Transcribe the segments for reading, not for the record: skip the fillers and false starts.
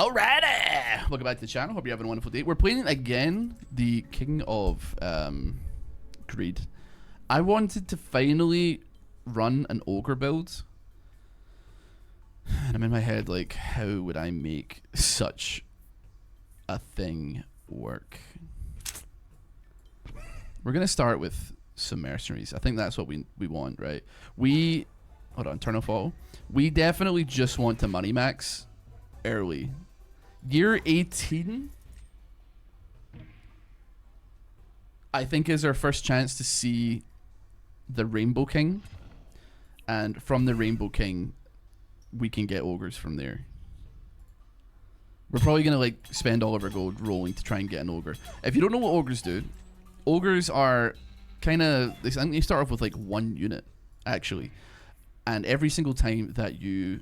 Alrighty! Welcome back to the channel. Hope you're having a wonderful day. We're playing again the King of Greed. I wanted to finally run an ogre build. And I'm in my head like, how would I make such a thing work? We're going to start with some mercenaries. I think that's what we want, right? Hold on, turn off auto. We definitely just want to money max early. Year 18, I think, is our first chance to see the Rainbow King. And from the Rainbow King, we can get ogres from there. We're probably going to like spend all of our gold rolling to try and get an ogre. If you don't know what ogres do, ogres are kind of, I think they start off with like 1 unit, actually. And every single time that you...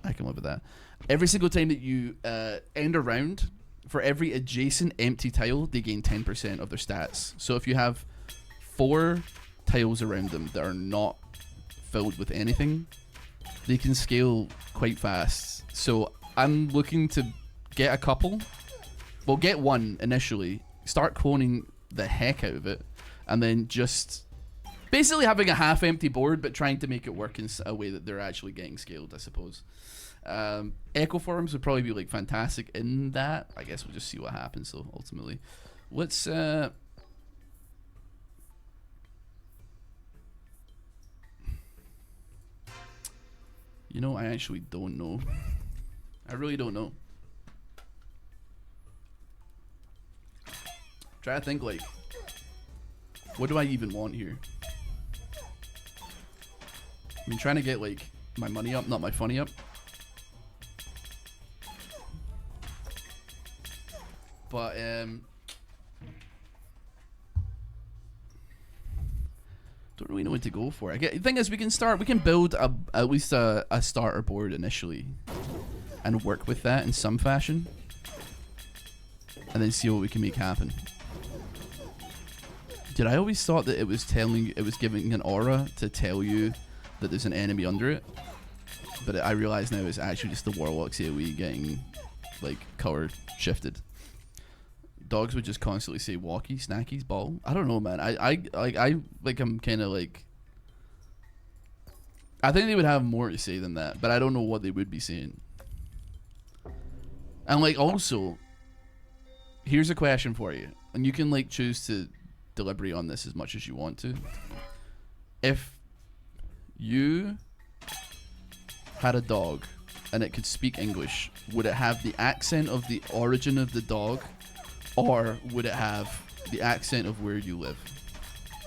I can live with that. Every single time that you end a round, for every adjacent empty tile, they gain 10% of their stats. So if you have 4 tiles around them that are not filled with anything, they can scale quite fast. So I'm looking to get a couple. Well, get one initially. Start cloning the heck out of it. And then just basically having a half-empty board, but trying to make it work in a way that they're actually getting scaled, I suppose. Echo forms would probably be like fantastic in that. I guess we'll just see what happens though, ultimately. Let's you know, I actually don't know. I really don't know. Try to think, like, what do I even want here? I mean, trying to get like my money up, not my funny up. But don't really know what to go for. The thing is, we can build at least a starter board initially, and work with that in some fashion, and then see what we can make happen. Did I always thought that it was giving an aura to tell you that there's an enemy under it? But I realize now it's actually just the Warlock's AoE getting like color shifted. Dogs would just constantly say walkie, snackies, ball. I don't know, man. I'm kind of like, I think they would have more to say than that, but I don't know what they would be saying. And like, also, here's a question for you, and you can like choose to deliberate on this as much as you want to. If you had a dog and it could speak English, would it have the accent of the origin of the dog? Or would it have the accent of where you live?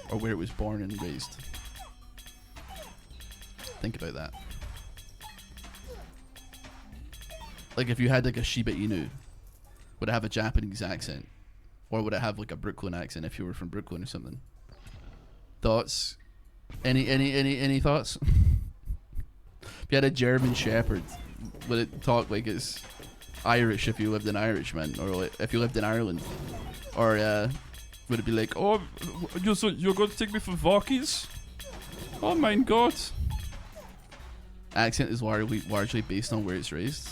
Or where it was born and raised? Think about that. Like if you had like a Shiba Inu, would it have a Japanese accent? Or would it have like a Brooklyn accent if you were from Brooklyn or something? Thoughts? Any thoughts? If you had a German Shepherd, would it talk like it's Irish if you lived in Irish, man, or like if you lived in Ireland, or would it be like, oh, you're going to take me for Vorkies? Oh my god! Accent is largely based on where it's raised.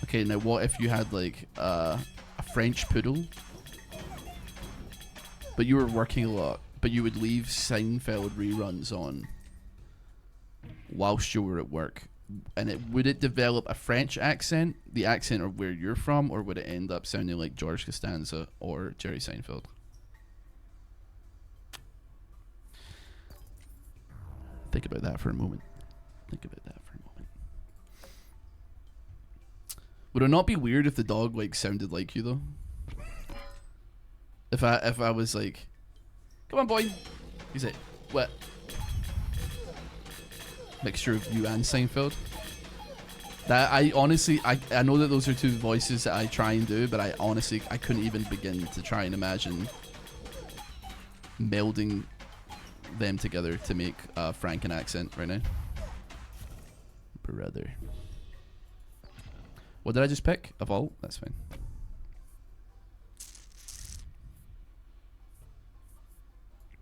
Okay, now what if you had like a French poodle, but you were working a lot, but you would leave Seinfeld reruns on whilst you were at work? And would it develop a French accent, the accent of where you're from, or would it end up sounding like George Costanza or Jerry Seinfeld? Think about that for a moment. Would it not be weird if the dog like sounded like you though? If I was like, come on boy, he's like, what? Mixture of you and Seinfeld. That I honestly, I know that those are two voices that I try and do, but I honestly couldn't even begin to try and imagine melding them together to make a Franken accent right now. Brother. What did I just pick? A vault? That's fine.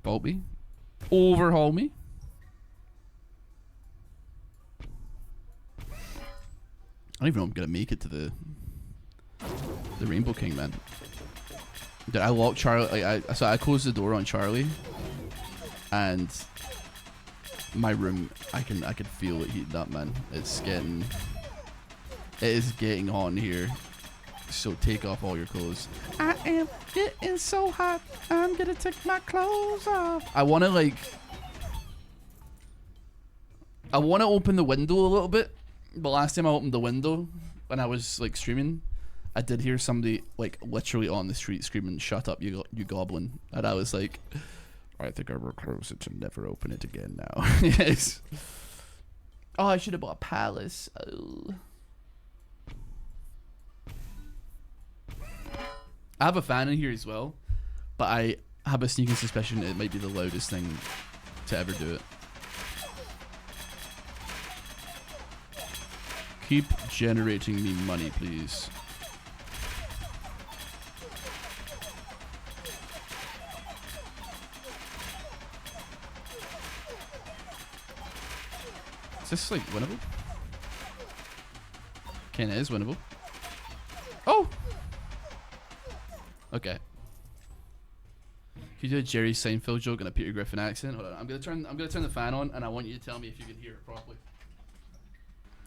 Vault me. Overhaul me. don't even know if I'm gonna make it to the Rainbow King, man. Did I lock Charlie? Like so I closed the door on Charlie, and my room. I can feel it heating up, man. It is getting on here. So take off all your clothes. I am getting so hot. I'm gonna take my clothes off. I wanna open the window a little bit. But last time I opened the window when I was like streaming, I did hear somebody like literally on the street screaming, "Shut up, you goblin!" And I was like, I think I will close it to never open it again now. Yes. Oh, I should have bought a palace. Oh. I have a fan in here as well, but I have a sneaking suspicion it might be the loudest thing to ever do it. Keep generating me money, please. Is this like winnable? Ken, it is winnable. Oh! Okay. Can you do a Jerry Seinfeld joke in a Peter Griffin accent? Hold on. I'm gonna turn the fan on, and I want you to tell me if you can hear it properly.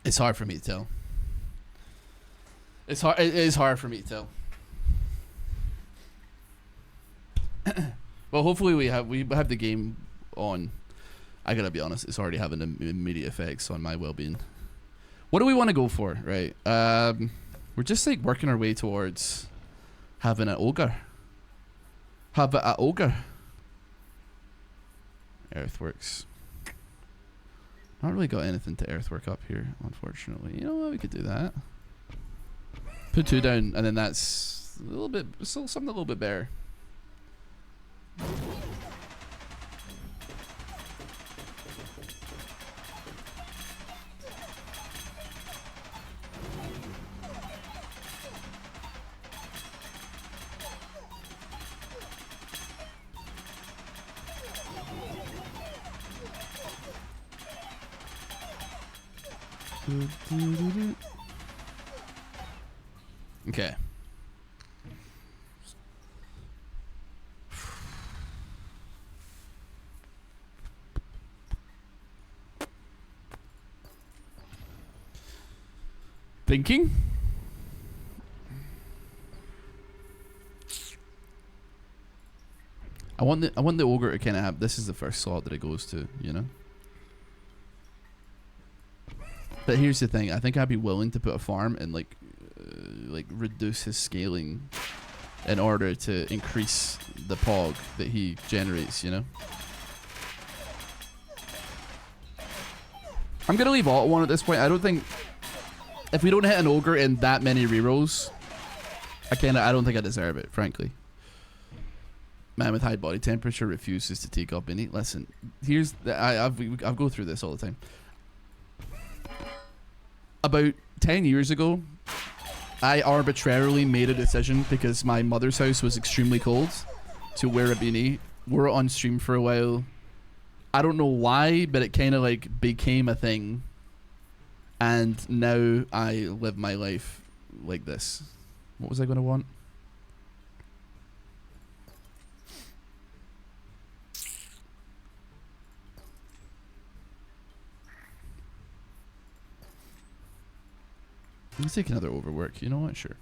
It's hard for me to tell. It is hard for me to tell. Well, hopefully we have the game on. I gotta be honest, it's already having immediate effects on my well-being. What do we want to go for, right? We're just like working our way towards having an ogre. Have an ogre. Earthworks. Not really got anything to earthwork up here, unfortunately. You know what? We could do that. Put 2 down, and then that's a little bit, still something a little bit better. Okay. Thinking? I want the ogre to kind of have, this is the first slot that it goes to, you know? But here's the thing, I think I'd be willing to put a farm and like reduce his scaling in order to increase the pog that he generates, you know? I'm gonna leave auto on at this point. I don't think, if we don't hit an ogre in that many rerolls, I don't think I deserve it, frankly. Man with high body temperature refuses to take up any. Listen, here's I've go through this all the time. About 10 years ago, I arbitrarily made a decision because my mother's house was extremely cold to wear a beanie. Wore it on stream for a while. I don't know why, but it kind of like became a thing. And now I live my life like this. What was I going to want? Let's take another overwork. You know what? Sure.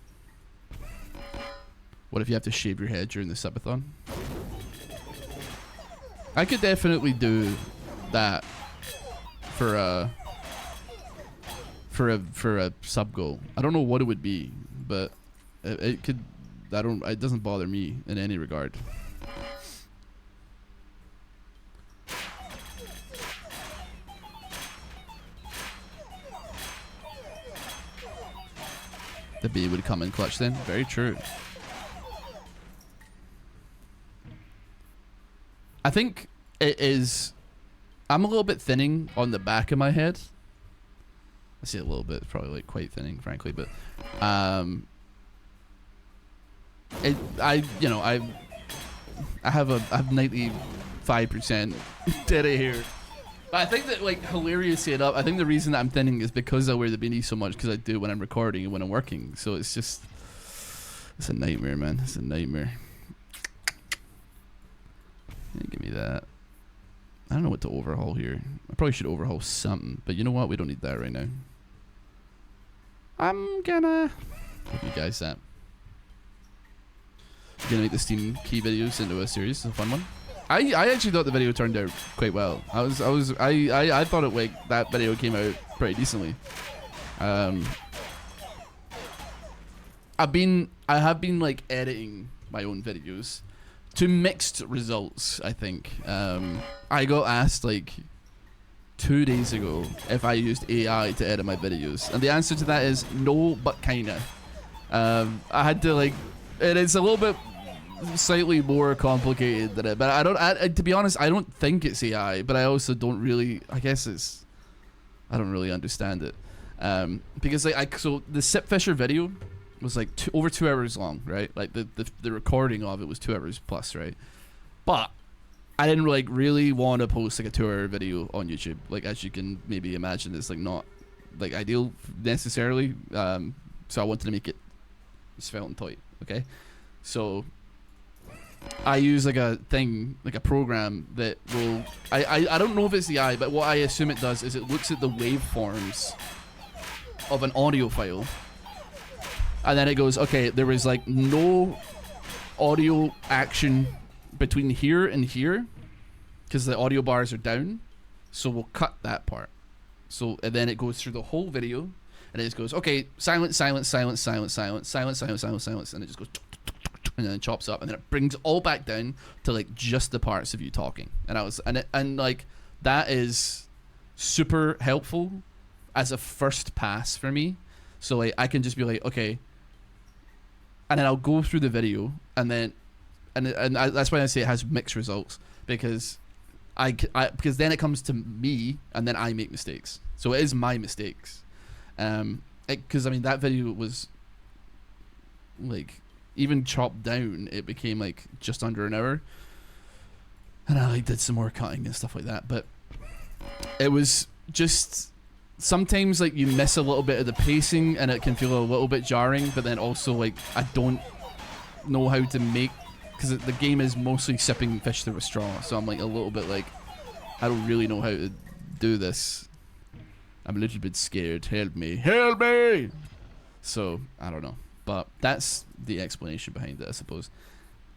What if you have to shave your head during the subathon? I could definitely do that for a sub goal. I don't know what it would be, but it could. It doesn't bother me in any regard. The bee would come in clutch then. Very true. I think it is. I'm a little bit thinning on the back of my head. I see a little bit, probably like quite thinning, frankly, but I have 95% dead hair. But I think that, like, hilariously enough, I think the reason that I'm thinning is because I wear the beanie so much, because I do when I'm recording and when I'm working. So it's just, it's a nightmare, man. It's a nightmare. Yeah, give me that. I don't know what to overhaul here. I probably should overhaul something, but you know what? We don't need that right now. I'm gonna give you guys that. I'm gonna make the Steam key videos into a series. It's a fun one. I actually thought the video turned out quite well. I thought it, like, that video came out pretty decently. I have been like editing my own videos to mixed results, I think. I got asked like 2 days ago if I used AI to edit my videos, and the answer to that is no, but kinda. I had to, like, it's a little bit slightly more complicated than it, but to be honest, I don't think it's AI, but I also don't really, I guess it's, I don't really understand it. Because, like, so the Sip Fisher video was like over 2 hours long, right? Like the recording of it was 2 hours plus, right? But I didn't like really want to post like a 2-hour video on YouTube. Like, as you can maybe imagine, it's like not like ideal necessarily. So I wanted to make it svelte and tight. Okay, so I use like a thing, like a program that will, I don't know if it's the AI, but what I assume it does is it looks at the waveforms of an audio file, and then it goes, okay, there was like no audio action between here and here because the audio bars are down, so we'll cut that part. So, and then it goes through the whole video, and it just goes, okay, silence, silence, silence, silence, silence, silence, silence, silence, silence, and it just goes, and then it chops up, and then it brings all back down to like just the parts of you talking. And I was, and like that is super helpful as a first pass for me. So like I can just be like, okay, and then I'll go through the video, and then that's why I say it has mixed results, because because then it comes to me, and then I make mistakes. So it is my mistakes, because I mean that video was like, even chopped down, it became like just under an hour, and I like did some more cutting and stuff like that. But it was just, sometimes like you miss a little bit of the pacing and it can feel a little bit jarring, but then also like I don't know how to make, because the game is mostly sipping fish through a straw, so I'm like a little bit like, I don't really know how to do this. I'm a little bit scared. Help me, help me. So I don't know, but that's the explanation behind it, I suppose.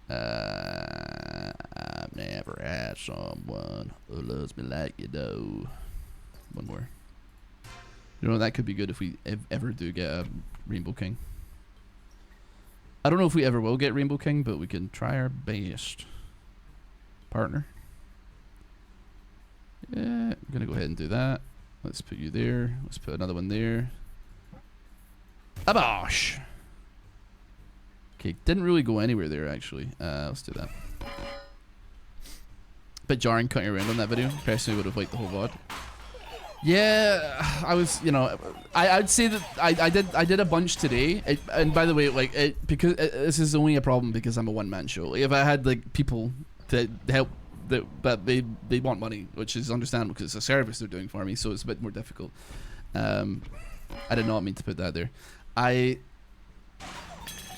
I've never had someone who loves me like you do. One more. You know, that could be good if we ever do get a Rainbow King. I don't know if we ever will get Rainbow King, but we can try our best. Partner. Yeah, I'm gonna go ahead and do that. Let's put you there. Let's put another one there. Abosh! Okay, didn't really go anywhere there, actually. Let's do that. Bit jarring cutting around on that video. Personally would have liked the whole VOD. Yeah, I was, you know, I'd say that I did a bunch today. And by the way, like, because this is only a problem because I'm a one-man show. Like, if I had like people to help, but they want money, which is understandable because it's a service they're doing for me, so it's a bit more difficult. I did not mean to put that there.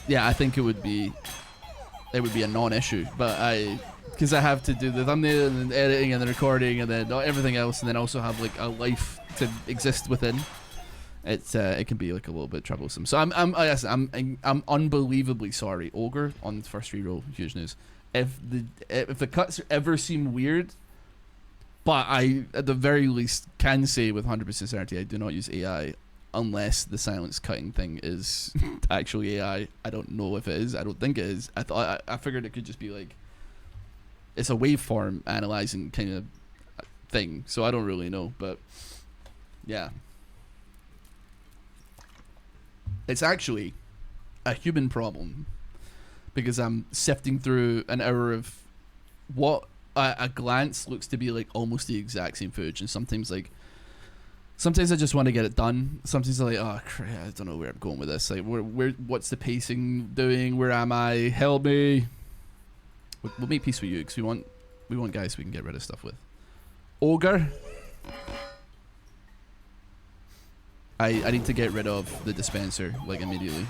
Yeah, I think it would be a non-issue, but because I have to do the thumbnail and the editing and the recording and then everything else, and then also have like a life to exist within. It can be like a little bit troublesome. So I'm unbelievably sorry, Ogre, on the first reroll. Huge news. If the cuts ever seem weird, but I at the very least can say with 100% certainty I do not use AI. Unless the silence cutting thing is actually AI. I don't know if it is. I don't think it is. I figured it could just be like, it's a waveform analyzing kind of thing. So I don't really know, but yeah. It's actually a human problem, because I'm sifting through an hour of what a glance looks to be like almost the exact same footage, and sometimes I just want to get it done. Sometimes I'm like, oh crap, I don't know where I'm going with this. Like, what's the pacing doing? Where am I? Help me. We'll make peace with you, because we want guys we can get rid of stuff with. Ogre, I need to get rid of the dispenser, like, immediately.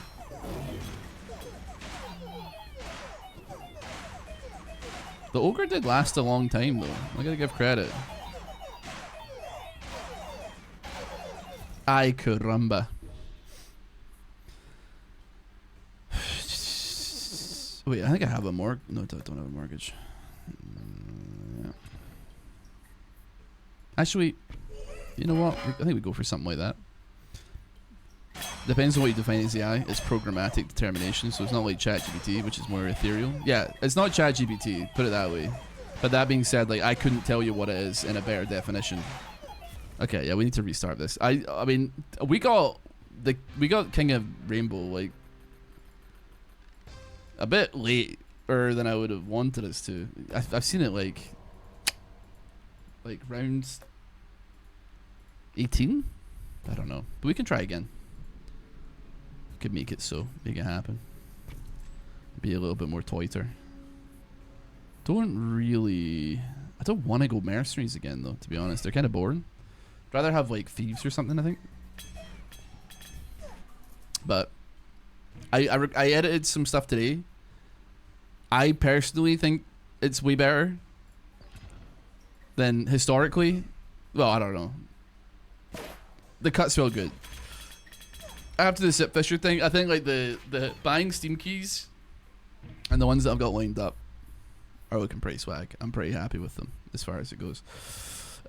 The ogre did last a long time, though. I gotta give credit. Ay caramba. Wait, I think I have a mortgage. No, I don't have a mortgage. Yeah. Actually, you know what? I think we go for something like that. Depends on what you define as AI. It's programmatic determination, so it's not like ChatGPT, which is more ethereal. Yeah, it's not ChatGPT, put it that way. But that being said, like, I couldn't tell you what it is in a better definition. Okay, yeah, we need to restart this. I mean, we got King of Rainbow like a bit later than I would have wanted us to. I've seen it like rounds 18. I don't know, but we can try again. Could make it happen. Be a little bit more toiter. I don't want to go mercenaries again though, to be honest. They're kind of boring. I'd rather have like thieves or something, I think. But I edited some stuff today. I personally think it's way better than historically. Well, I don't know. The cuts feel good. After the Sip Fisher thing, I think like the buying Steam keys and the ones that I've got lined up are looking pretty swag. I'm pretty happy with them as far as it goes.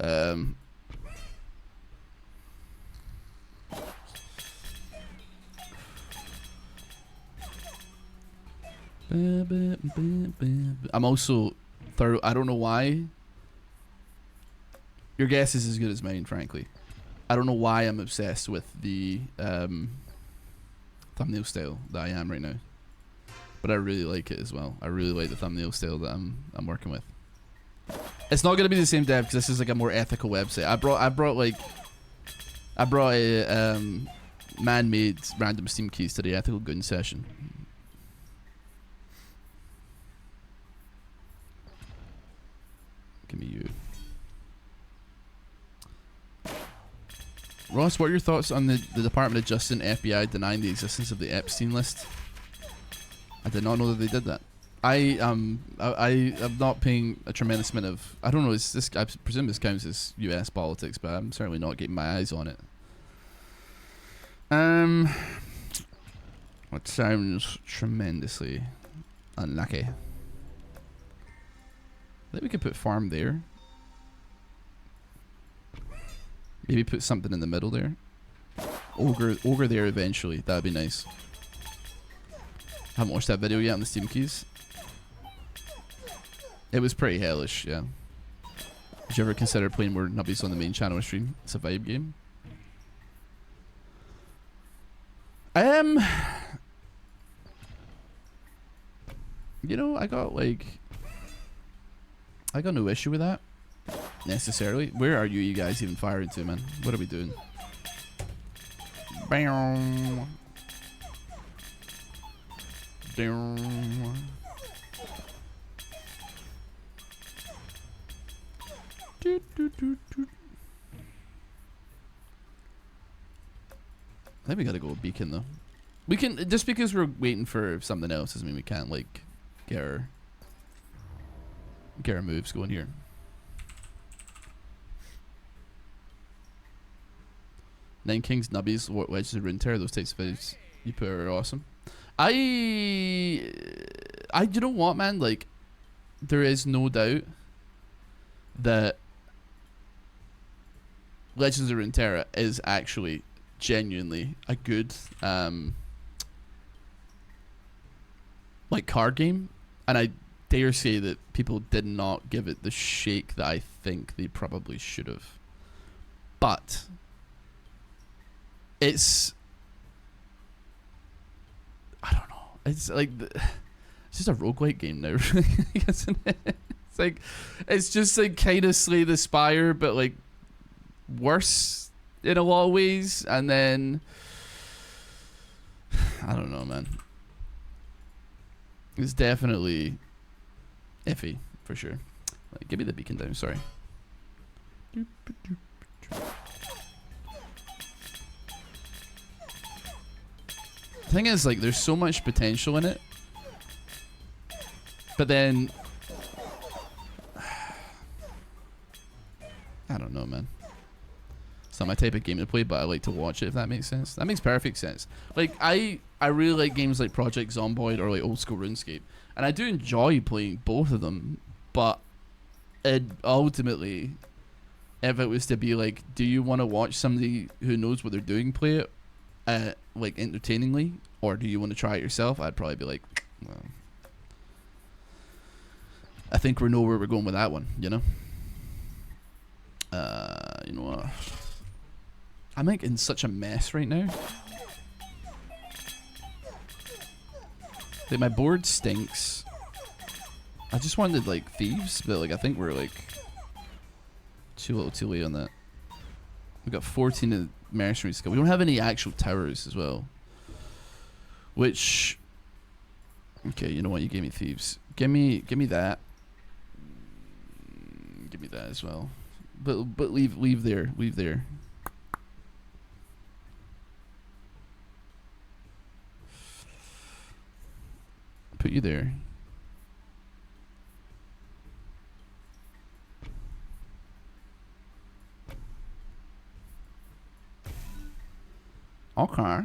I'm also thorough. I don't know why. Your guess is as good as mine, frankly. I don't know why I'm obsessed with the thumbnail style that I am right now, but I really like it as well. I really like the thumbnail style that I'm working with. It's not gonna be the same dev because this is like a more ethical website. I brought a man-made random Steam keys to the ethical goon session. Give me you. Ross, what are your thoughts on the Department of Justice and FBI denying the existence of the Epstein list? I did not know that they did that. I am not paying a tremendous amount of. I don't know. Is this? I presume this counts as U.S. politics, but I'm certainly not getting my eyes on it. What sounds tremendously unlucky. I think we could put farm there. Maybe put something in the middle there. Ogre there eventually. That'd be nice. Haven't watched that video yet on the Steam keys. It was pretty hellish, yeah. Did you ever consider playing more nubbies on the main channel stream? It's a vibe game. You know, I got no issue with that. Necessarily. Where are you guys even firing to, man? What are we doing? Bam. Down. I think we gotta go with beacon though. We can, just because we're waiting for something else doesn't mean we can't like get our moves going here. Nine Kings, Nubbies, Wedges, and Runeterror, those types of videos you put are awesome. You know what, man? Like, there is no doubt that Legends of Runeterra is actually genuinely a good like card game, and I dare say that people did not give it the shake that I think they probably should have. But it's, I don't know. It's like it's just a roguelike game now, really, isn't it? It's like, it's just like kind of Slay the Spire, but like worse in a lot of ways. And then I don't know, man. It's definitely iffy for sure. Like, give me the beacon down. Sorry. The thing is, like, there's so much potential in it, but then I don't know, man. It's not my type of game to play, but I like to watch it, if that makes sense. That makes perfect sense. Like, I really like games like Project Zomboid or like old school RuneScape, and I do enjoy playing both of them, but it ultimately, if it was to be like, do you want to watch somebody who knows what they're doing play it like entertainingly, or do you want to try it yourself? I'd probably be like, well, I think we know where we're going with that one, you know? You know what? I'm like in such a mess right now. Like, my board stinks. I just wanted like thieves, but like I think we're like too little too late on that. We got 14 of mercenary skill. We don't have any actual towers as well. Which, okay, you know what? You gave me thieves. Give me that. Give me that as well. But leave there. Leave there. Put you there. Okay.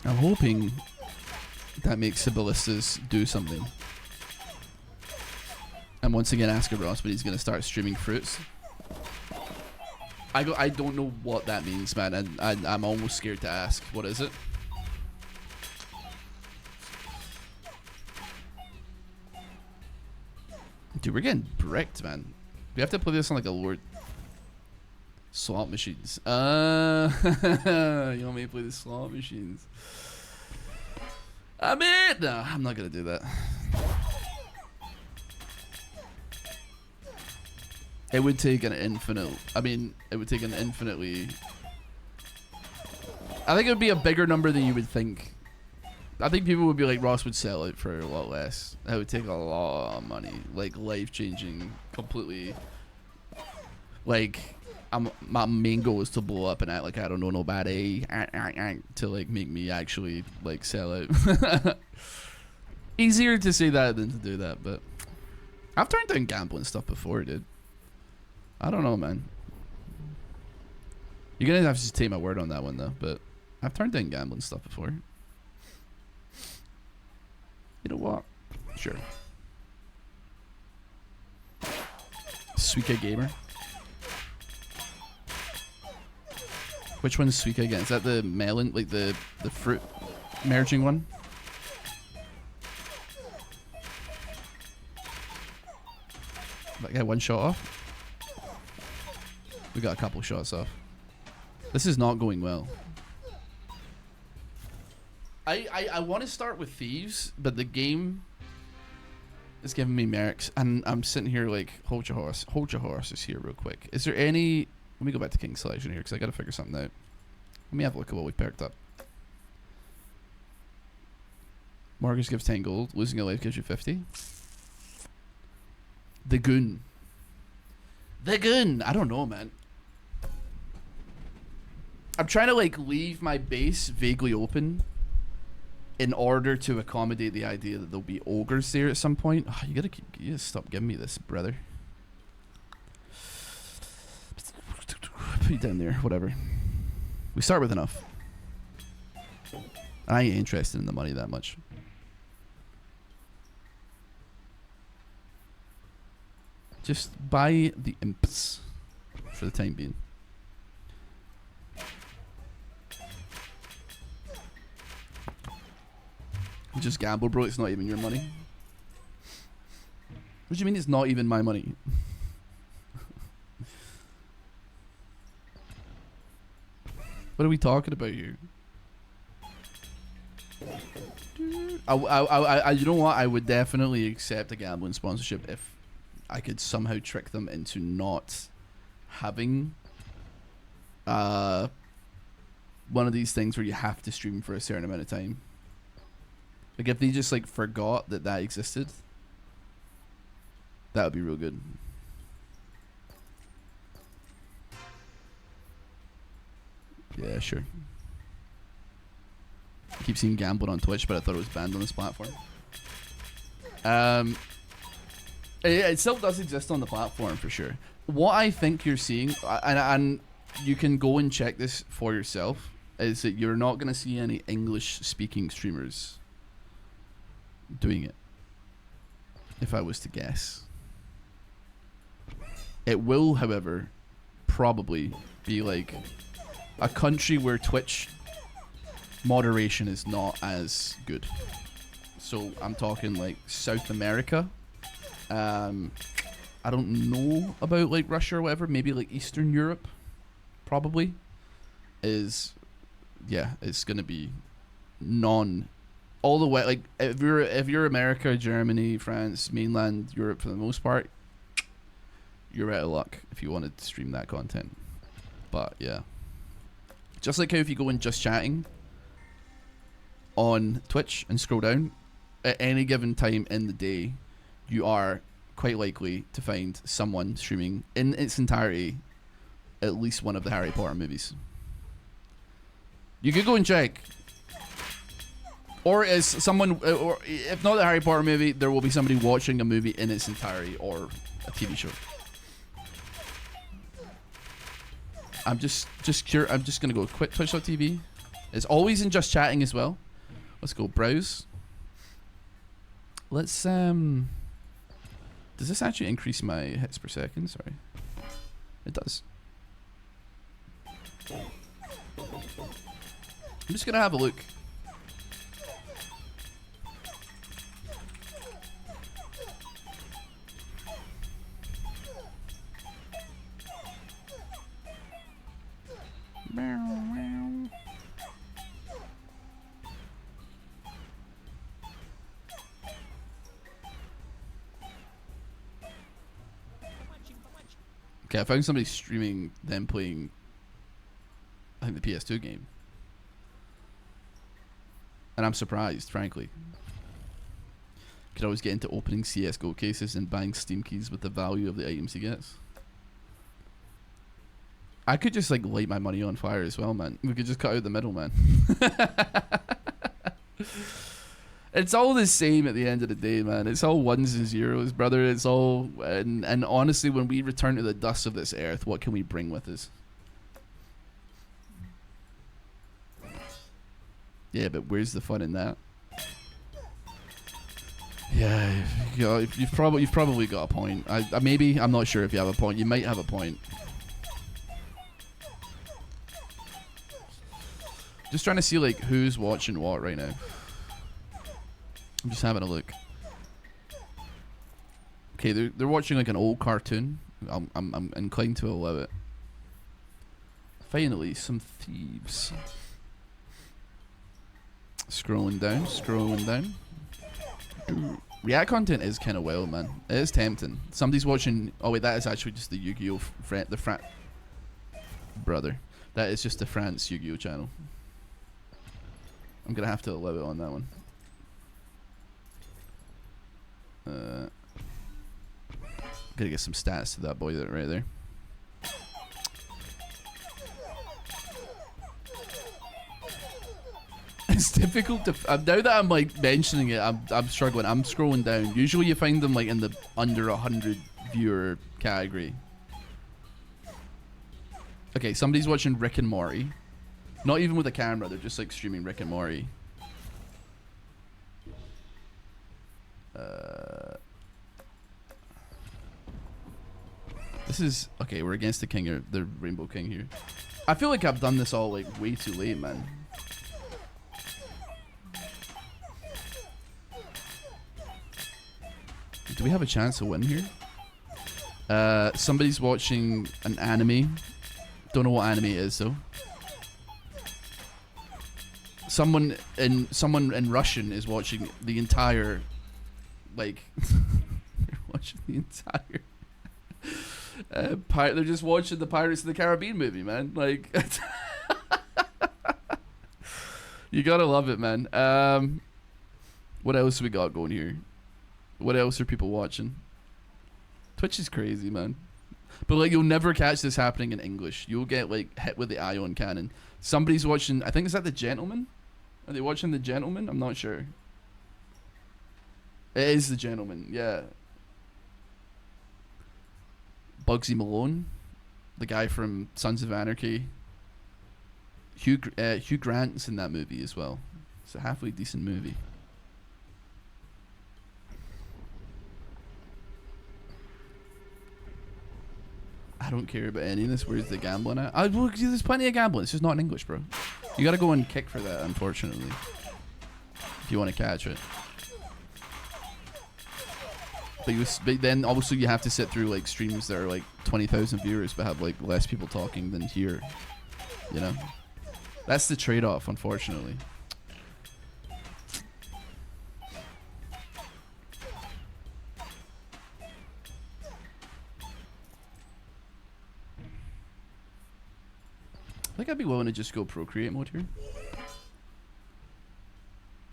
I'm hoping that makes the ballistas do something. And once again, ask Ross, but he's gonna start streaming fruits. I don't know what that means, man, and I'm almost scared to ask. What is it? Dude, we're getting bricked, man. We have to play this on like a Lord slot machines. You want me to play the slot machines? I mean, no, I'm not gonna do that. It would take an infinite. I mean, it would take an infinitely. I think it would be a bigger number than you would think. I think people would be like, Ross would sell it for a lot less. That would take a lot of money, like life changing, completely. Like, my main goal is to blow up and act like I don't know nobody to like make me actually like sell it. Easier to say that than to do that, but I've turned down gambling stuff before, dude. I don't know, man. You're gonna have to just take my word on that one though, but I've turned down gambling stuff before. You know what? Sure. Suika Gamer. Which one's Suika again? Is that the melon, like the fruit merging one? That guy one shot off? We got a couple shots off. This is not going well. I want to start with thieves, but the game is giving me mercs, and I'm sitting here like, hold your horse. Hold your horses here real quick. Is there any... Let me go back to King Selection here, because I got to figure something out. Let me have a look at what we perked up. Mortgage gives 10 gold. Losing a life gives you 50. The Goon. The Goon! I don't know, man. I'm trying to like leave my base vaguely open in order to accommodate the idea that there'll be ogres there at some point. Oh, you gotta stop giving me this, brother. Put you down there, whatever. We start with enough. I ain't interested in the money that much. Just buy the imps for the time being. Just gamble, bro. It's not even your money. What do you mean it's not even my money? What are we talking about here? You know what? I would definitely accept a gambling sponsorship if I could somehow trick them into not having one of these things where you have to stream for a certain amount of time. Like if they just like forgot that that existed, that would be real good. Yeah, sure. I keep seeing gambling on Twitch, but I thought it was banned on this platform. It still does exist on the platform for sure. What I think you're seeing, and you can go and check this for yourself, is that you're not going to see any English-speaking streamers doing it, if I was to guess. It will, however, probably be like a country where Twitch moderation is not as good. So I'm talking like South America. I don't know about like Russia or whatever. Maybe like Eastern Europe, probably is. Yeah, it's gonna be all the way. Like if you're America, Germany, France, mainland Europe for the most part, you're out of luck if you wanted to stream that content. But yeah, just like how if you go in just chatting on Twitch and scroll down, at any given time in the day, you are quite likely to find someone streaming in its entirety at least one of the Harry Potter movies. You could go and check. Or is someone, or if not the Harry Potter movie, there will be somebody watching a movie in its entirety or a TV show. I'm just curious. I'm just gonna go quit Twitch.tv. It's always in just chatting as well. Let's go browse. Let's does this actually increase my hits per second? Sorry. It does. I'm just gonna have a look. Okay, I found somebody streaming them playing, I think, the PS2 game. And I'm surprised, frankly. Could always get into opening CSGO cases and buying Steam keys with the value of the items he gets. I could just like light my money on fire as well, man. We could just cut out the middle, man. It's all the same at the end of the day, man. It's all ones and zeros, brother. It's all, and honestly, when we return to the dust of this earth, what can we bring with us? Yeah, but where's the fun in that? Yeah, you've probably got a point. Maybe, I'm not sure if you have a point. You might have a point. Just trying to see like who's watching what right now. I'm just having a look. Okay, they're watching like an old cartoon. I'm inclined to allow it. Finally, some thieves. Scrolling down. Ooh, React content is kind of wild, man. It is tempting. Somebody's watching. Oh wait, that is actually just the Yu-Gi-Oh! Brother. That is just the France Yu-Gi-Oh! Channel. I'm gonna have to allow it on that one. Gotta get some stats to that boy right there. It's difficult to. Now that I'm like mentioning it, I'm struggling. I'm scrolling down. Usually you find them like in the under 100 viewer category. Okay, somebody's watching Rick and Morty. Not even with a camera. They're just like streaming Rick and Morty. This is okay. We're against the king here, the Rainbow King here. I feel like I've done this all like way too late, man. Do we have a chance to win here? Somebody's watching an anime. Don't know what anime it is though. Someone in Russian is watching the entire, like, they're watching the entire. They're just watching the Pirates of the Caribbean movie, man. Like, You gotta love it, man. What else we got going here? What else are people watching? Twitch is crazy, man. But like, you'll never catch this happening in English. You'll get like hit with the ion cannon. Somebody's watching. I think is that The Gentleman. Are they watching The Gentleman? I'm not sure. It is The Gentleman. Yeah. Bugsy Malone, the guy from Sons of Anarchy. Hugh Grant's in that movie as well. It's a halfway decent movie. I don't care about any of this. Where's the gambling at? Well, there's plenty of gambling. It's just not in English, bro. You gotta go and kick for that, unfortunately, if you want to catch it. But then also you have to sit through like streams that are like 20,000 viewers but have like less people talking than here. You know, that's the trade-off, unfortunately. I think I'd be willing to just go procreate mode here.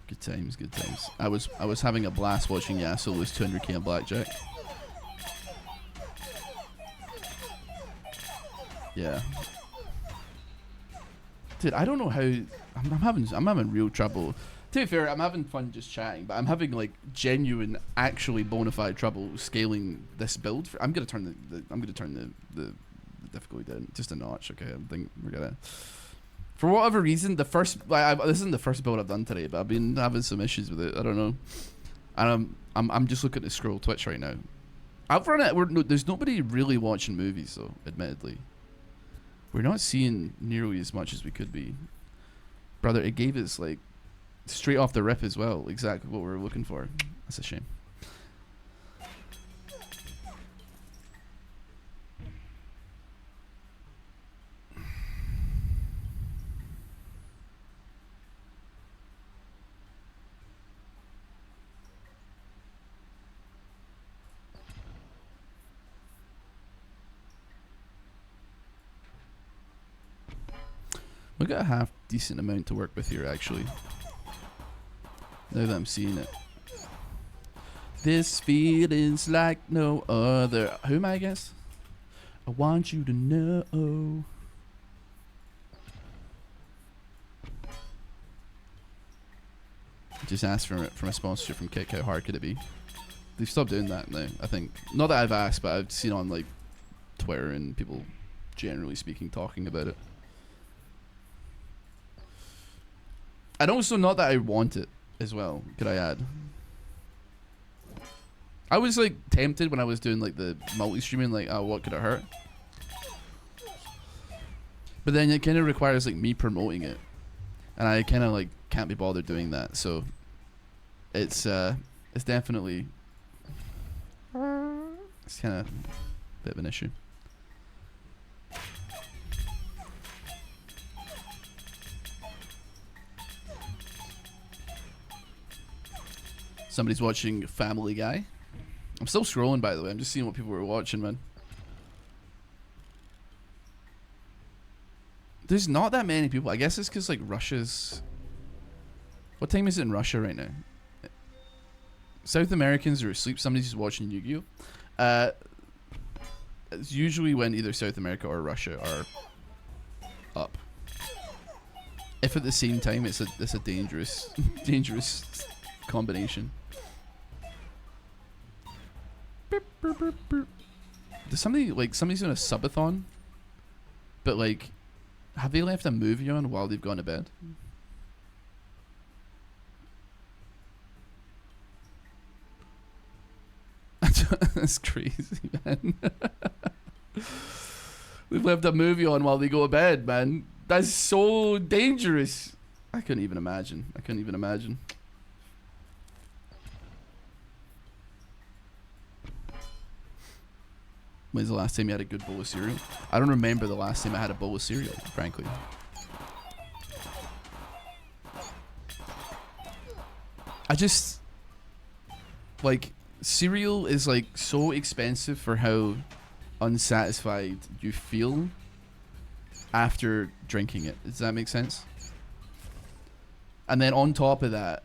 Good times, good times. I was having a blast watching Yasuo lose 200k on blackjack. Yeah. Dude, I don't know how I'm having real trouble. To be fair, I'm having fun just chatting, but I'm having like genuine, actually bona fide trouble scaling this build. I'm gonna turn the difficulty down just a notch. Okay, I think we're gonna. For whatever reason, the first this isn't the first build I've done today, but I've been having some issues with it. I don't know, and I'm just looking to scroll Twitch right now. Out front, there's nobody really watching movies though. Admittedly, we're not seeing nearly as much as we could be. Brother, it gave us like straight off the rip as well, exactly what we were looking for. That's a shame. We got a half decent amount to work with here, actually. Now that I'm seeing it. This feeling's like no other. Who am I, I guess? I want you to know. Just asked from a sponsorship from Kick. How hard could it be? They've stopped doing that now, I think. Not that I've asked, but I've seen on like Twitter and people generally speaking talking about it. And also not that I want it as well, could I add. I was like tempted when I was doing like the multi-streaming, like, oh, what could it hurt? But then it kind of requires like me promoting it. And I kind of like can't be bothered doing that, so it's definitely, it's kind of a bit of an issue. Somebody's watching Family Guy. I'm still scrolling, by the way. I'm just seeing what people were watching, man. There's not that many people. I guess it's because, like, Russia's... What time is it in Russia right now? South Americans are asleep. Somebody's just watching Yu-Gi-Oh! It's usually when either South America or Russia are up. If at the same time, it's a dangerous, dangerous combination. Does somebody's doing a subathon? But like, have they left a movie on while they've gone to bed? That's crazy, man. They've left a movie on while they go to bed, man. That's so dangerous. I couldn't even imagine. When's the last time you had a good bowl of cereal? I don't remember the last time I had a bowl of cereal, frankly. I just... Like, cereal is like so expensive for how unsatisfied you feel after drinking it. Does that make sense? And then on top of that,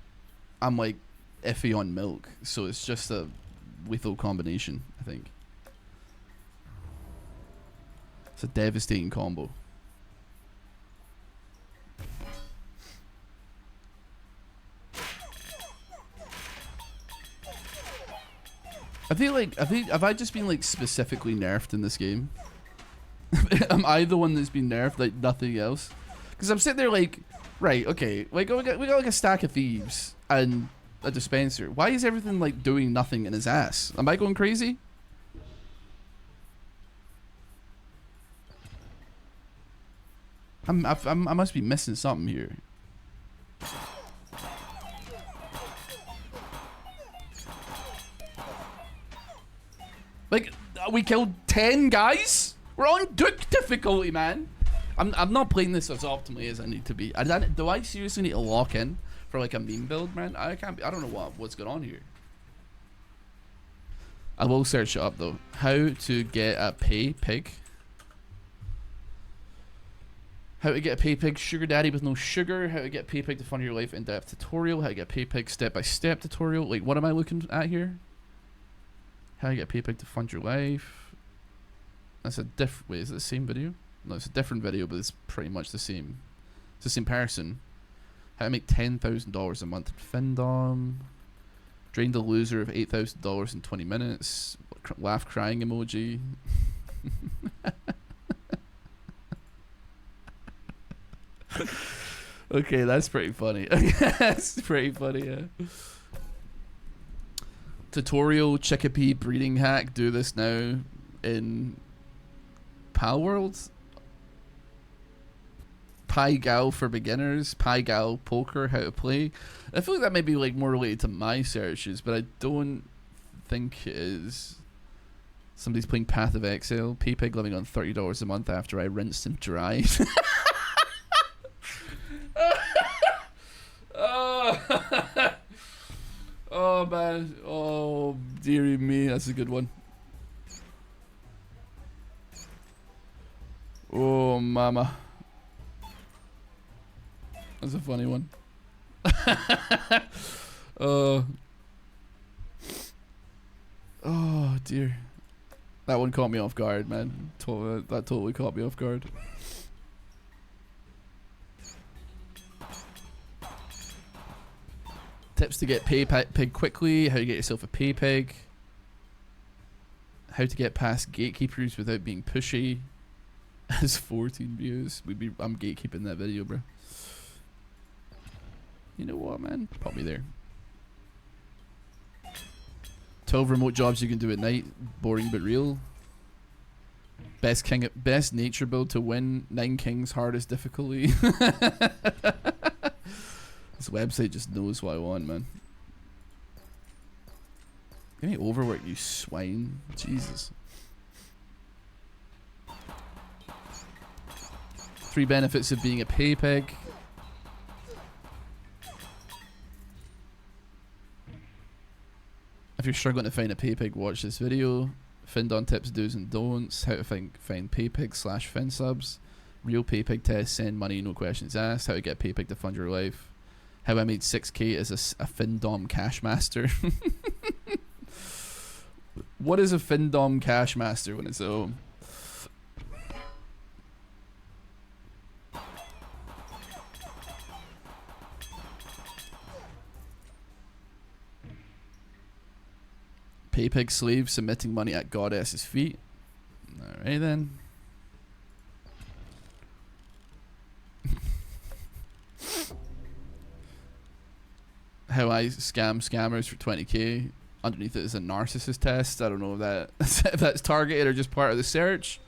I'm like iffy on milk, so it's just a lethal combination, I think. It's a devastating combo. I think have I just been like specifically nerfed in this game? Am I the one that's been nerfed like nothing else? Because I'm sitting there like, right, okay, like we got like a stack of thieves and a dispenser. Why is everything like doing nothing in his ass? Am I going crazy? I must be missing something here. Like, we killed 10 guys? We're on Duke difficulty, man. I'm not playing this as optimally as I need to be. Do I seriously need to lock in for like a meme build, man? I can't be, I don't know what's going on here. I will search it up though. How to get a pay pig. How to get a pay pig sugar daddy with no sugar. How to get pay pig to fund your life in-depth tutorial. How to get pay pig step-by-step tutorial. Like, what am I looking at here? How to get pay pig to fund your life. That's a different. Wait, is it the same video? No, it's a different video, but it's pretty much the same. It's the same person. How to make $10,000 a month in Findom. Drain the loser of $8,000 in 20 minutes. Laugh crying emoji. Okay, that's pretty funny. That's pretty funny, yeah. Tutorial chickpea breeding hack. Do this now in Pal World. Pie Gal for beginners. Pie Gal poker. How to play. I feel like that may be like more related to my searches, but I don't think it is. Somebody's playing Path of Exile. Pig living on $30 a month after I rinsed him dry. Oh man, oh dearie me, that's a good one. Oh mama, that's a funny one. Oh dear, that one caught me off guard, man. That totally caught me off guard. Tips to get pay pig quickly. How to get yourself a pay pig. How to get past gatekeepers without being pushy. Has 14 views. I'm gatekeeping that video, bro. You know what, man? Pop me there. 12 remote jobs you can do at night. Boring but real. Best nature build to win. 9 kings hardest difficulty. This website just knows what I want, man. Give me overwork, you swine. Jesus. 3 benefits of being a pay pig. If you're struggling to find a pay pig, watch this video. Findon tips, do's and don'ts. How to find pay pig / fin subs. Real pay pig test. Send money, no questions asked. How to get pay pig to fund your life. How I made 6k as a Findom cash master. What is a Findom cash master when it's at home? Paypig slave submitting money at goddess's feet. Alright then. How I scam scammers for 20k. Underneath it is a narcissist test. I don't know if that's targeted or just part of the search.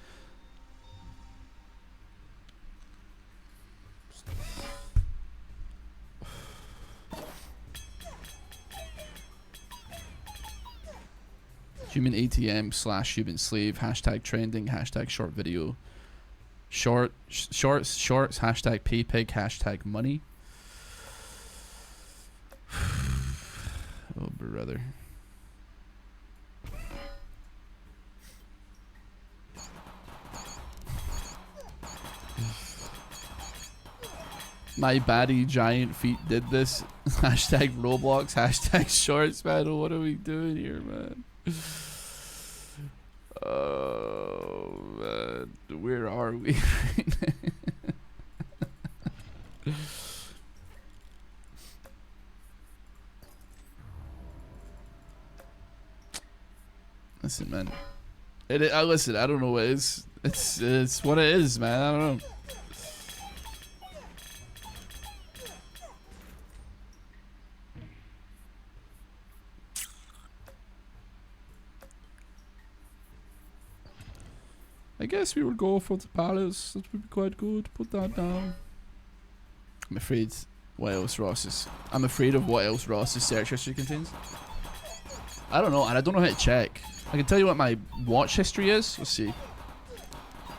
Human ATM / human slave. Hashtag trending. Hashtag short video. Shorts. Hashtag paypig. Hashtag money. Oh, brother. My baddie giant feet did this. Hashtag Roblox. Hashtag shorts battle. What are we doing here, man? Oh, man. Where are we? Listen, man. Listen, I don't know what it is. It's what it is, man. I don't know. I guess we will go for the palace. That would be quite good. Put that down. I'm afraid what else Ross's. I'm afraid of what else Ross's search history contains. I don't know, and I don't know how to check. I can tell you what my watch history is. Let's see.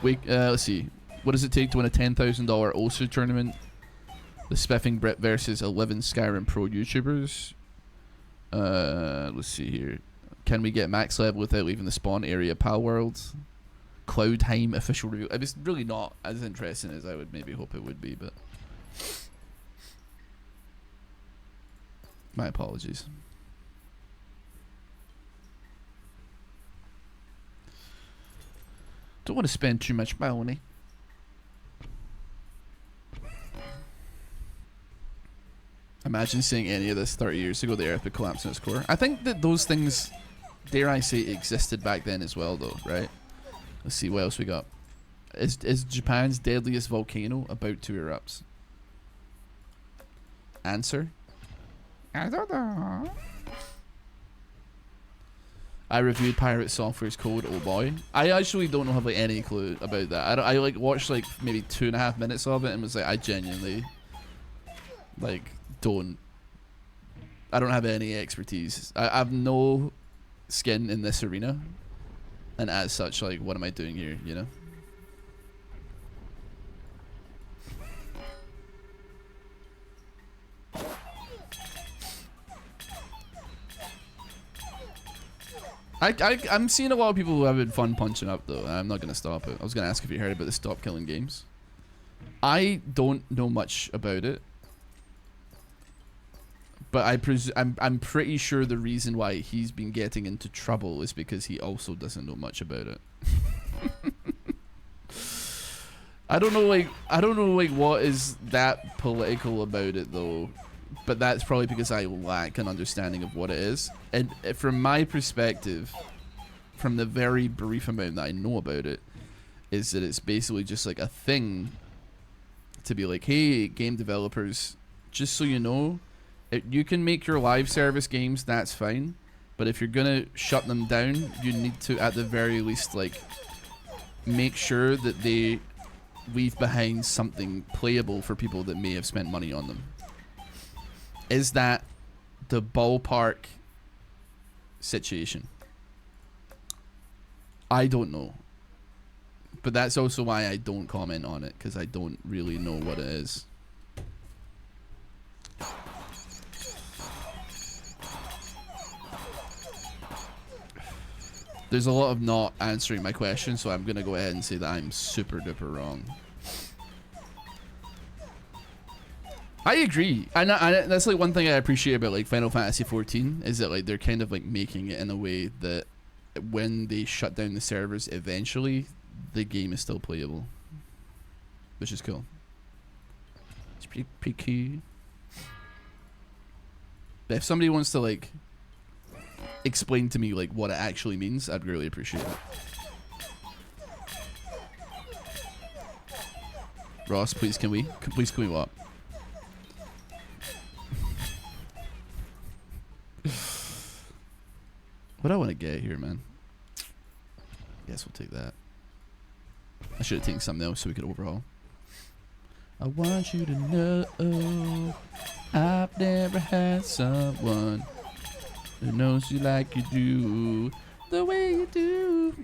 Wait, let's see. What does it take to win a $10,000 OSU tournament? The Spiffing Brit versus 11 Skyrim Pro YouTubers. Let's see here. Can we get max level without leaving the spawn area, Pal World? Cloudheim official review. It was really not as interesting as I would maybe hope it would be, but my apologies. Don't want to spend too much money. Imagine seeing any of this 30 years ago, the earth would collapse in its core. I think that those things, dare I say, existed back then as well, though, right? Let's see, what else we got? Is Japan's deadliest volcano about to erupt? Answer? I don't know. I reviewed Pirate Software's code. Oh boy, I actually don't have like any clue about that. I like watched like maybe 2.5 minutes of it and was like, I genuinely like I don't have any expertise. I have no skin in this arena, and as such, like, what am I doing here? You know. I'm seeing a lot of people who have had fun punching up, though. I'm not gonna stop it. I was gonna ask if you heard about the Stop Killing Games. I don't know much about it, but I'm pretty sure the reason why he's been getting into trouble is because he also doesn't know much about it. I don't know like what is that political about it though. But that's probably because I lack an understanding of what it is. And from my perspective, from the very brief amount that I know about it, is that it's basically just like a thing to be like, hey, game developers, just so you know, you can make your live service games, that's fine. But if you're going to shut them down, you need to, at the very least, like, make sure that they leave behind something playable for people that may have spent money on them. Is that the ballpark situation? I don't know. But that's also why I don't comment on it, because I don't really know what it is. There's a lot of not answering my question, so I'm going to go ahead and say that I'm super duper wrong. I agree, and that's like one thing I appreciate about like Final Fantasy 14 is that like they're kind of like making it in a way that when they shut down the servers eventually, the game is still playable, which is cool. It's pretty cool. But if somebody wants to like explain to me like what it actually means, I'd really appreciate it. Ross, please can we what? What do I want to get here, man? Guess we'll take that. I should have taken something else so we could overhaul. I want you to know I've never had someone who knows you like you do, the way you do.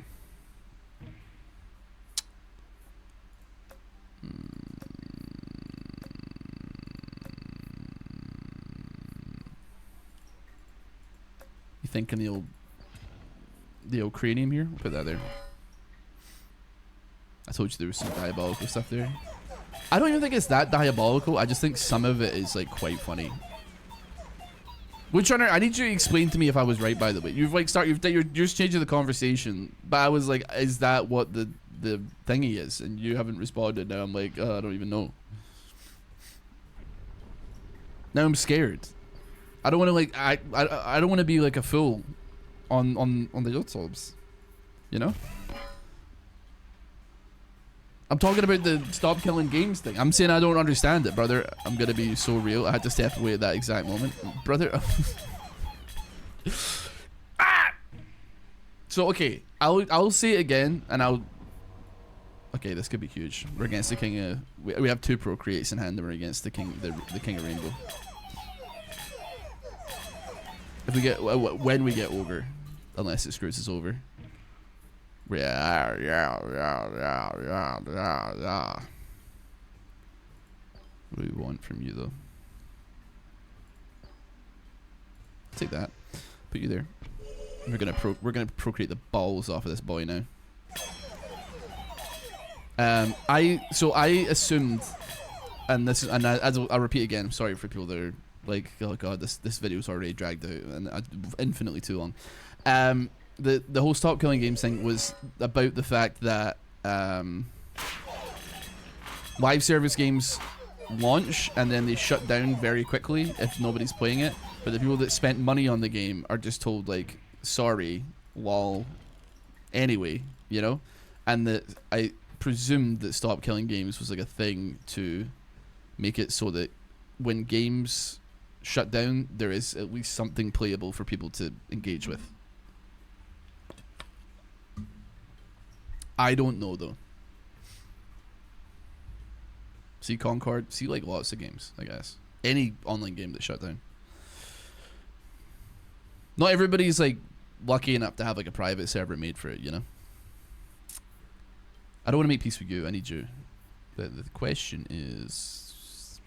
You thinking the old cranium here? We'll put that there. I told you there was some diabolical stuff there. I don't even think it's that diabolical. I just think some of it is like quite funny. Which runner? I need you to explain to me if I was right. By the way, you've like you're just changing the conversation. But I was like, is that what the thingy is? And you haven't responded. Now I'm like, I don't even know. Now I'm scared. I don't want to like I don't want to be like a fool on the YouTubes, you know. I'm talking about the stop killing games thing. I'm saying I don't understand it, brother. I'm gonna be so real. I had to step away at that exact moment, brother. Ah! So okay, I'll say it again, and I'll. Okay, this could be huge. We're against the king of. We have 2 procreates in hand, and we're against the king of rainbow. If we get when we get ogre, unless it screws us over. Yeah. What do we want from you though? Take that. Put you there. We're gonna procreate the balls off of this boy now. I assumed, and I'll repeat again. I'm sorry for people that are like, oh god, this video's already dragged out and infinitely too long. The whole stop killing games thing was about the fact that live service games launch and then they shut down very quickly if nobody's playing it, but the people that spent money on the game are just told like, sorry, lol, anyway, you know. And that I presumed that stop killing games was like a thing to make it so that when games shut down there is at least something playable for people to engage with. I don't know though. See Concord, see like lots of games, I guess. Any online game that shut down. Not everybody's like lucky enough to have like a private server made for it, you know. I don't want to make peace with you, I need you. The question is,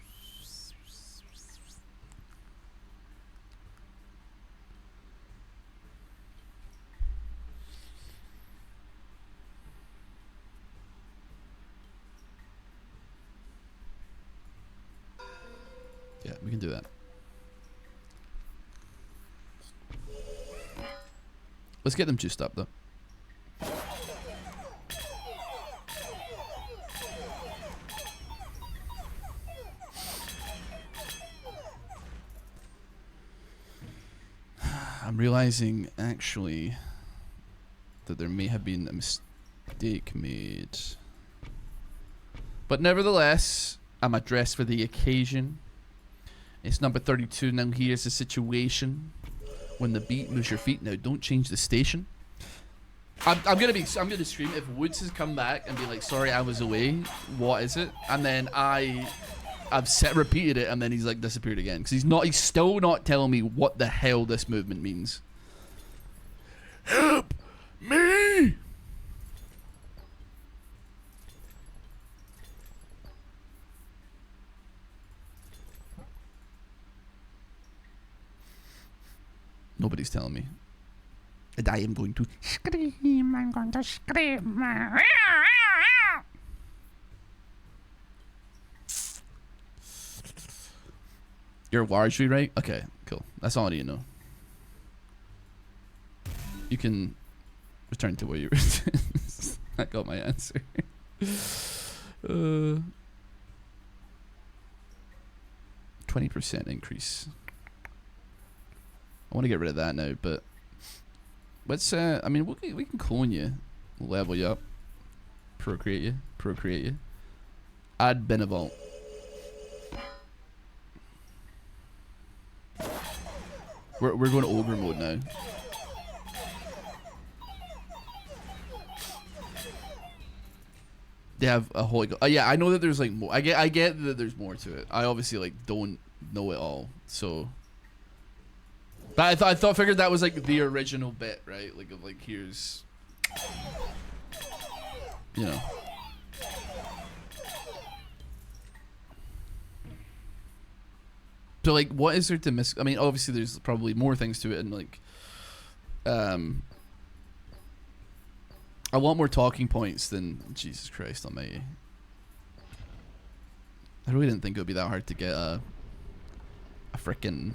yeah, we can do that. Let's get them juiced up though. I'm realizing actually that there may have been a mistake made. But nevertheless, I'm dressed for the occasion. It's number 32. Now here's the situation. When the beat moves your feet. Now don't change the station. I'm gonna scream if Woods has come back and be like, sorry, I was away. What is it? And then I've repeated it and then he's like disappeared again. Because he's still not telling me what the hell this movement means. Help me! Nobody's telling me. And I am going to scream. I'm going to scream. You're largely right? Okay, cool. That's all I need to know. You can return to where you were. I got my answer. 20% increase. I want to get rid of that now, but let's. I mean, we can clone you, level you up, procreate you. Add Benevalt. We're going to ogre mode now. They have a whole. Yeah, I know that there's like more. I get that there's more to it. I obviously like don't know it all, so. But I figured that was like the original bit, right? Like of like here's, you know. So like, what is there to miss? I mean, obviously there's probably more things to it, and like, I want more talking points than Jesus Christ Almighty. I really didn't think it would be that hard to get a frickin',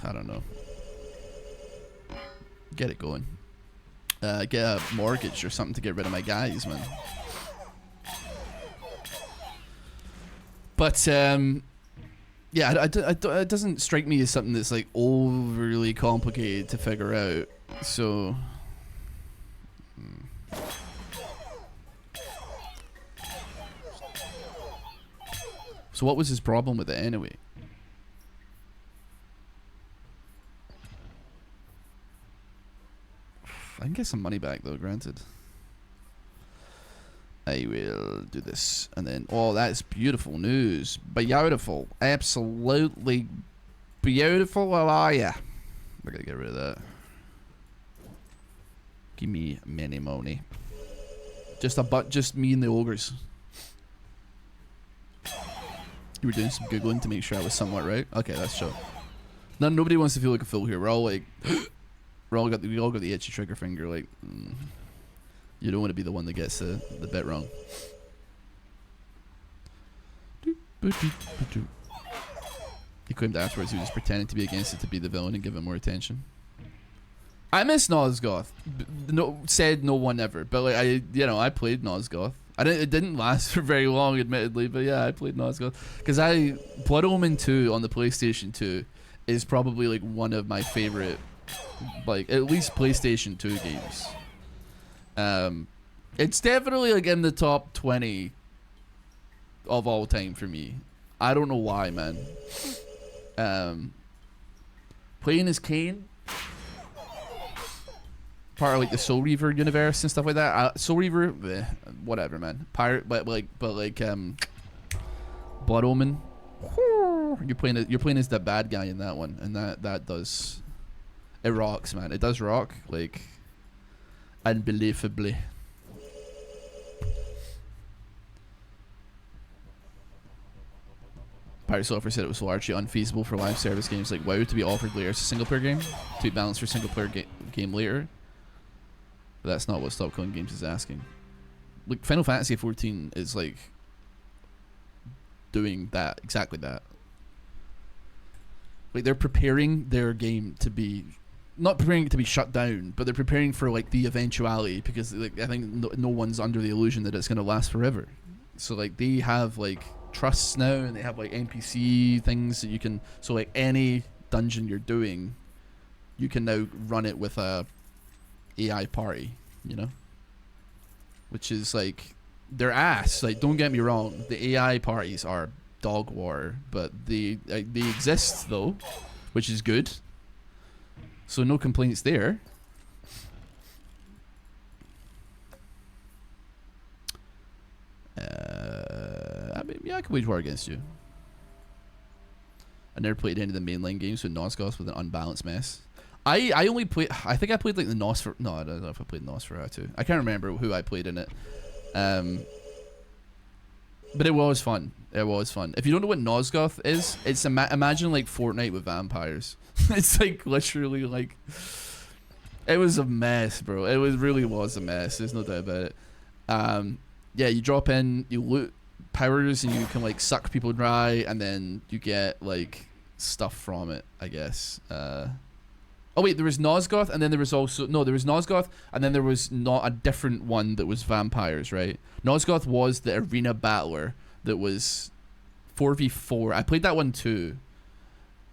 I don't know, get it going. Get a mortgage or something to get rid of my guys, man. But yeah, it doesn't strike me as something that's like overly complicated to figure out. So so what was his problem with it anyway? I can get some money back though, granted. I will do this and then, oh, that's beautiful news. Beautiful. Absolutely beautiful. How are ya? We're gonna get rid of that. Give me many money. Just me and the ogres. You were doing some googling to make sure I was somewhat right. Okay, that's show. Nobody wants to feel like a fool here. We're all like, we all got the itchy trigger finger. Like, you don't want to be the one that gets the bit wrong. He claimed afterwards he was pretending to be against it to be the villain and give it more attention. I miss Nosgoth. Said no one ever, but like I played Nosgoth. It didn't last for very long, admittedly, but yeah, I played Nosgoth because Blood Omen 2 on the PlayStation 2 is probably like one of my favorite, like at least PlayStation 2 games. It's definitely like in the top 20 of all time for me. I don't know why, man. Playing as Kain, part of like the Soul Reaver universe and stuff like that. Soul Reaver, whatever, man. Pirate, but like Blood Omen. You're playing as the bad guy in that one, and that does, it rocks, man. It does rock, like unbelievably. Pirate Software said it was largely unfeasible for live service games like WoW to be offered later as a single player game, to be balanced for single player game later. But that's not what Stop Killing Games is asking. Like Final Fantasy 14 is like doing that, exactly that. Like they're preparing their game to be, not preparing it to be shut down, but they're preparing for like the eventuality, because like I think no one's under the illusion that it's going to last forever. So like they have like trusts now, and they have like NPC things that you can, so like any dungeon you're doing, you can now run it with a AI party, you know, which is like their ass. Like, don't get me wrong, the AI parties are dog water, but they exist though, which is good. So no complaints there. I mean, yeah, I can wage war against you. I never played any of the mainline games with Nosgoth with an unbalanced mess. I only played, I think I played like the Nosfer, no, I don't know if I played Nosferatu. I can't remember who I played in it. But it was fun. It was fun. If you don't know what Nosgoth is, it's imagine like Fortnite with vampires. It's like literally like, it was a mess, bro. It really was a mess. There's no doubt about it. Yeah, you drop in, you loot powers, and you can like suck people dry, and then you get like stuff from it, I guess. Oh wait, there was Nosgoth, and then there was also, no, there was Nosgoth, and then there was not a different one that was vampires, right? Nosgoth was the arena battler that was 4v4. I played that one too.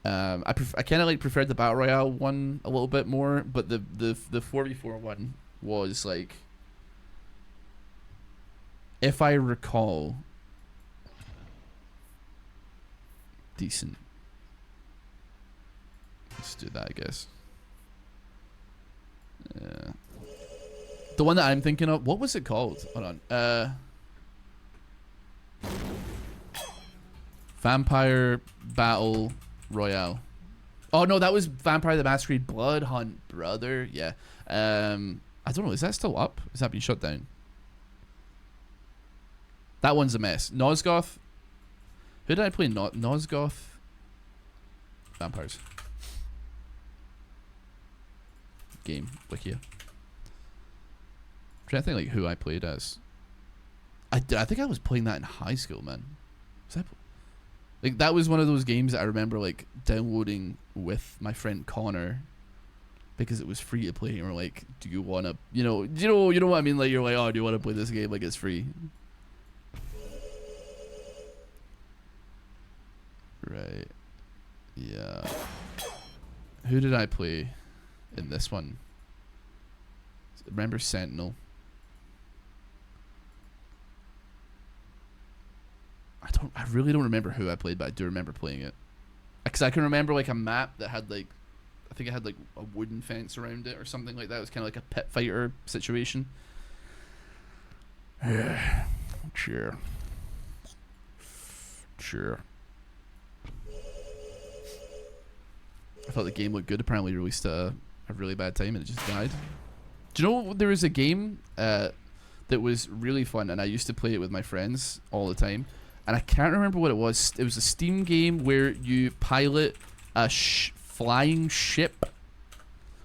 I kind of like preferred the battle royale one a little bit more, but the 4v4 one was like, if I recall, decent. Let's do that, I guess. Yeah. The one that I'm thinking of, what was it called? Hold on. Vampire Battle Royale. Oh no, that was Vampire the Masquerade Blood Hunt, brother. Yeah. I don't know. Is that still up? Is that been shut down? That one's a mess. Nosgoth. Who did I play? Nosgoth. Vampires. Game wiki. I'm trying to think like who I played as. I think I was playing that in high school, man. Was that, like, that was one of those games that I remember like downloading with my friend Connor because it was free to play, and we're like, do you want to, you know what I mean? Like, you're like, oh, do you want to play this game? Like, it's free. Right. Yeah. Who did I play in this one? Remember Sentinel? I really don't remember who I played, but I do remember playing it. Because I can remember like a map that had like, I think it had like a wooden fence around it or something like that. It was kind of like a pit fighter situation. Yeah. Sure. I thought the game looked good. Apparently released a really bad time and it just died. Do you know there was a game that was really fun, and I used to play it with my friends all the time, and I can't remember what it was. It was a Steam game where you pilot a flying ship.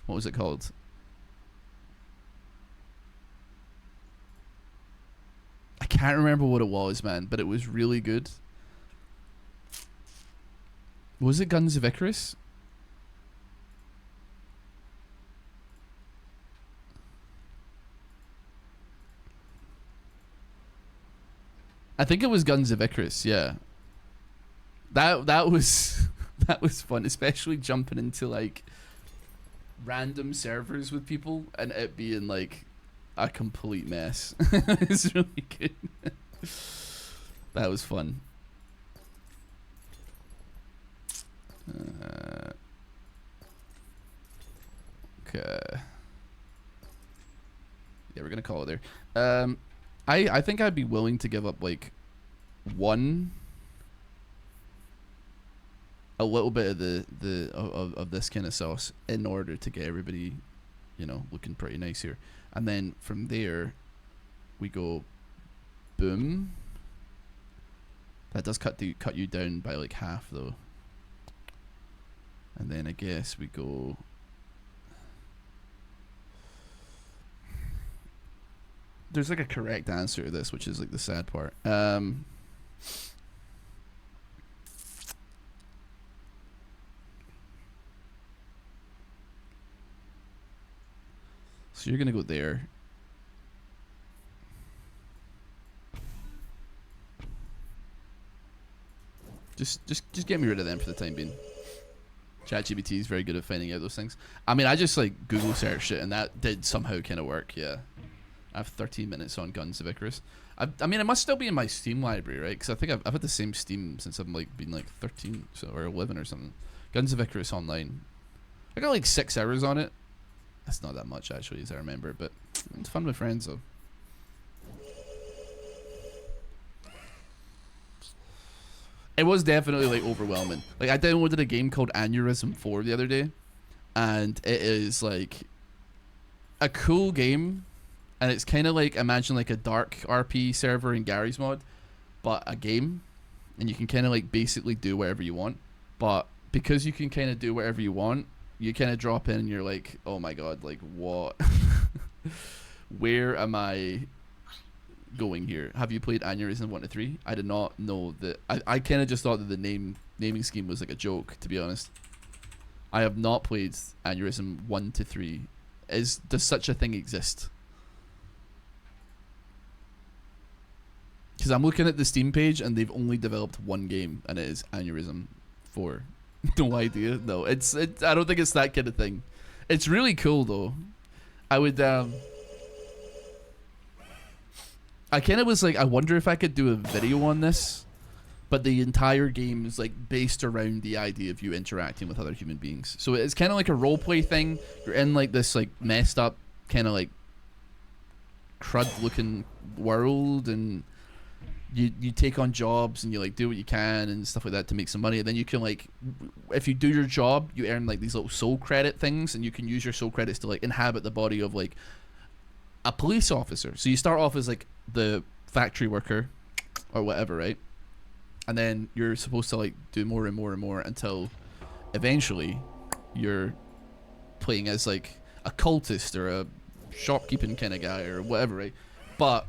What was it called? I can't remember what it was, man, but it was really good. Was it Guns of Icarus? I think it was Guns of Icarus, yeah. That was that was fun, especially jumping into like random servers with people and it being like a complete mess. It's really good. That was fun. Okay. Yeah, we're gonna call it there. I think I'd be willing to give up like a little bit of of this kind of sauce in order to get everybody, looking pretty nice here, and then from there we go boom. That does cut you down by like half though, and then I guess we go. There's like a correct answer to this, which is like the sad part. So you're gonna go there. Just get me rid of them for the time being. ChatGPT is very good at finding out those things. I mean, I just like Google searched it, and that did somehow kind of work. Yeah. I have 13 minutes on Guns of Icarus. I mean, it must still be in my Steam library, right? Because I think I've had the same Steam since I've like been like 13 or 11 or something. Guns of Icarus Online. I got like 6 hours on it. That's not that much actually, as I remember, but it's fun with friends though. It was definitely like overwhelming. Like I downloaded a game called Aneurysm 4 the other day, and it is like a cool game. And it's kind of like, imagine like a dark RP server in Gary's mod, but a game. And you can kind of like basically do whatever you want. But because you can kind of do whatever you want, you kind of drop in and you're like, oh my god, like what? Where am I going here? Have you played Aneurysm 1 to 3? I did not know that. I kind of just thought that the naming scheme was like a joke, to be honest. I have not played Aneurysm 1 to 3. Does such a thing exist? Because I'm looking at the Steam page and they've only developed one game, and it is Aneurysm 4. No idea. No, I don't think it's that kind of thing. It's really cool though. I would I kind of was like, I wonder if I could do a video on this, but the entire game is like based around the idea of you interacting with other human beings. So it's kind of like a role play thing. You're in like this like messed up kind of like crud looking world, and you take on jobs and you like do what you can and stuff like that to make some money. And then you can like, if you do your job, you earn like these little soul credit things, and you can use your soul credits to like inhabit the body of like a police officer. So you start off as like the factory worker or whatever, right? And then you're supposed to like do more and more and more until eventually you're playing as like a cultist or a shopkeeping kind of guy or whatever, right? But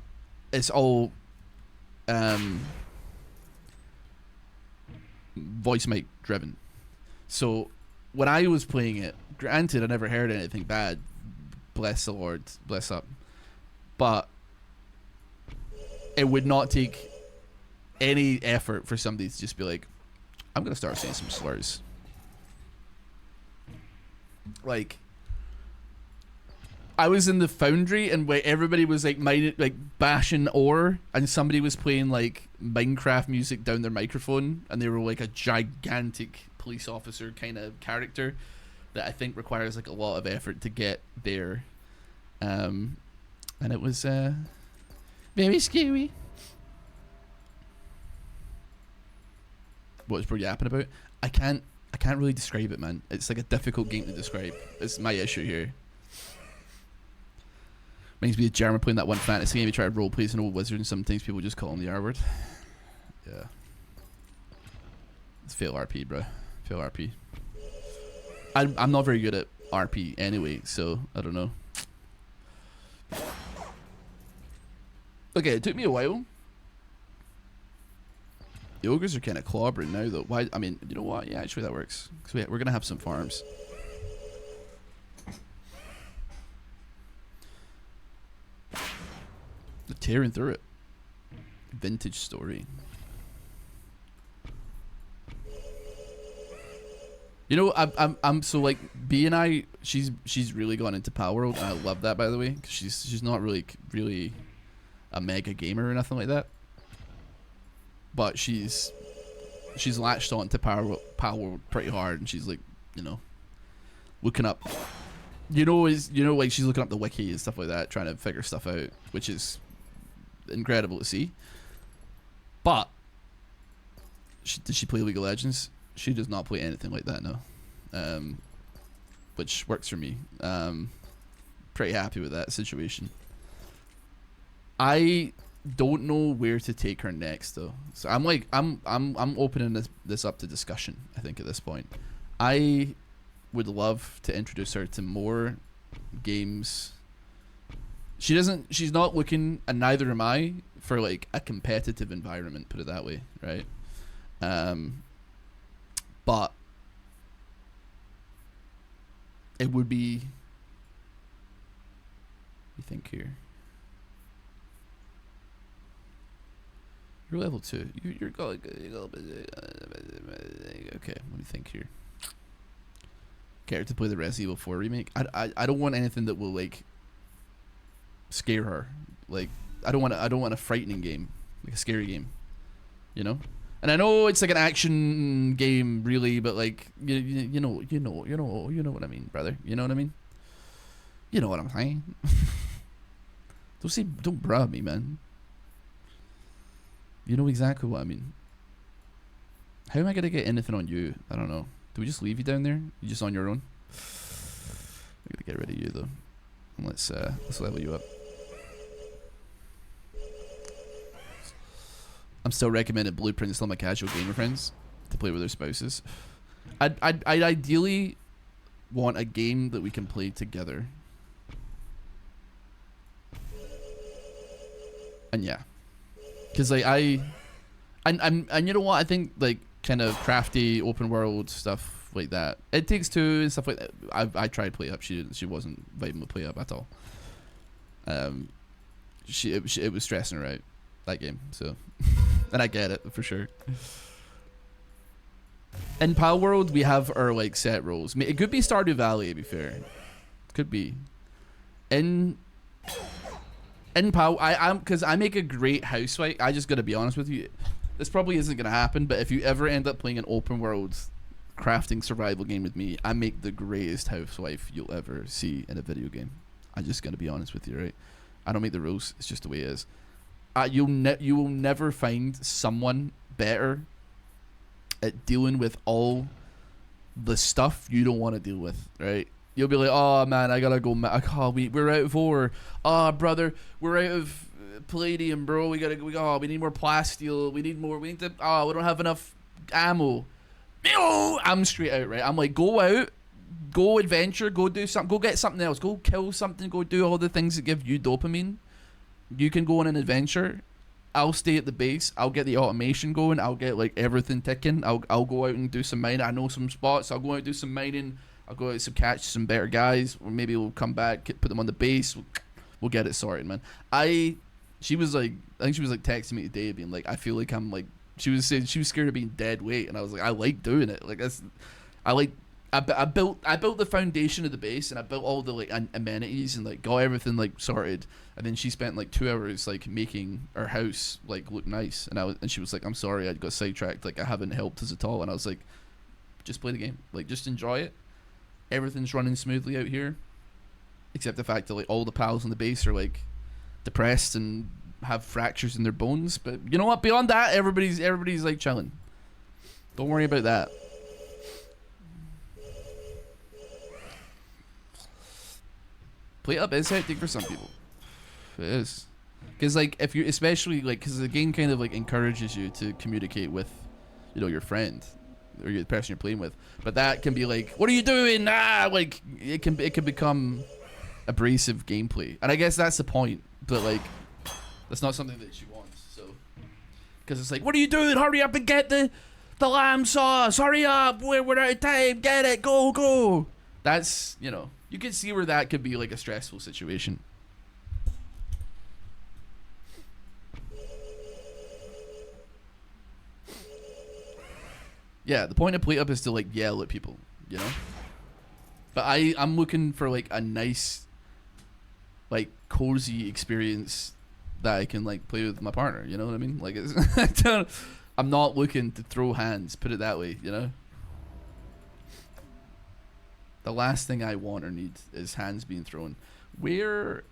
it's all um, voice mic driven. So when I was playing it, granted I never heard anything bad, bless the Lord, bless up, but it would not take any effort for somebody to just be like, I'm gonna start saying some slurs. Like, I was in the foundry and where everybody was like bashing ore, and somebody was playing like Minecraft music down their microphone, and they were like a gigantic police officer kind of character that I think requires like a lot of effort to get there, and it was very scary. What was bro yapping about? I can't really describe it, man. It's like a difficult game to describe. It's my issue here. Reminds me of Jeremy playing that one fantasy game. He tried to roleplay as an old wizard, and sometimes people just call him the R word. Yeah. It's fail RP, bro. Fail RP. I'm not very good at RP anyway, so I don't know. Okay, it took me a while. The ogres are kind of clobbering now, though. Why? I mean, you know what? Yeah, actually that works. Because we're going to have some farms. They're tearing through it. Vintage story. You know, I'm so like B and I. She's really gone into Power World, and I love that, by the way. Cause she's not really a mega gamer or nothing like that. But she's latched on to Power World pretty hard, and she's like, you know, looking up, like she's looking up the wiki and stuff like that, trying to figure stuff out, which is incredible to see. But does she play League of Legends? She does not play anything like that, no. Which works for me. Pretty happy with that situation. I don't know where to take her next, though. So I'm opening this up to discussion. I think at this point, I would love to introduce her to more games. She's not looking, and neither am I, for like a competitive environment. Put it that way, right? But it would be. Let me think here. You're level 2. You're going a little bit. Okay, let me think here. Get to play the Resident Evil 4 remake. I don't want anything that will like scare her. Like I don't want a frightening game, like a scary game. You know. And I know it's like an action game, really, but like you know what I mean, brother. You know what I mean. You know what I'm saying. Don't bruh me, man. You know exactly what I mean. How am I gonna get anything on you? I don't know. Do we just leave you down there? You just on your own? I'm gonna get rid of you though. And let's level you up. I'm still recommending Blueprint to my casual gamer friends to play with their spouses. I'd ideally want a game that we can play together. And yeah. Cause like and you know what, I think like kind of crafty open world stuff like that. It Takes Two and stuff like that. I tried to play up. She wasn't vibing with play up at all. It was stressing her out, that game. So, and I get it for sure. In Pal World, we have our like set roles. It could be Stardew Valley, to be fair. Could be. In Pal, because I make a great housewife. I just gotta be honest with you. This probably isn't gonna happen, but if you ever end up playing an open world crafting survival game with me, I make the greatest housewife you'll ever see in a video game. I'm just gonna be honest with you, right? I don't make the rules. It's just the way it is. You will never find someone better at dealing with all the stuff you don't want to deal with, right? You'll be like, oh man, I gotta go. We're out of ore. Oh brother, we're out of palladium, bro. We need more plasteel. We need to. Oh, we don't have enough ammo. I'm straight out, right? I'm like, go out, go adventure, go do something, go get something else, go kill something, go do all the things that give you dopamine. You can go on an adventure, I'll stay at the base. I'll get the automation going. I'll get like everything ticking. I'll go out and do some mining. I know some spots. I'll go out and do some mining. I'll go out and catch some better guys, or maybe we'll come back, put them on the base. We'll get it sorted, man. She was like, I think she was like texting me today, being like, I feel like I'm like, she was saying she was scared of being dead weight, and I was like, I like doing it. Like I built the foundation of the base, and I built all the like amenities and like got everything like sorted, and then she spent like 2 hours like making our house like look nice, and she was like, I'm sorry, I got sidetracked, like I haven't helped us at all, and I was like, just play the game, like just enjoy it. Everything's running smoothly out here, except the fact that like all the pals on the base are like depressed and have fractures in their bones, but you know what, beyond that, everybody's like chilling. Don't worry about that. Play up is hectic for some people. It is, because like if you, especially like, because the game kind of like encourages you to communicate with, you know, your friend or the person you're playing with, but that can be like, what are you doing? Like it can become abrasive gameplay, and I guess that's the point. But like, that's not something that she wants. So, because it's like, what are you doing? Hurry up and get the lamb sauce. Hurry up, we're out of time. Get it, go. That's, you know, you can see where that could be like a stressful situation. Yeah, the point of plate up is to like yell at people, you know. But I'm looking for like a nice, like cozy experience that I can like play with my partner. You know what I mean? Like, I'm not looking to throw hands. Put it that way, you know. The last thing I want or need is hands being thrown. Where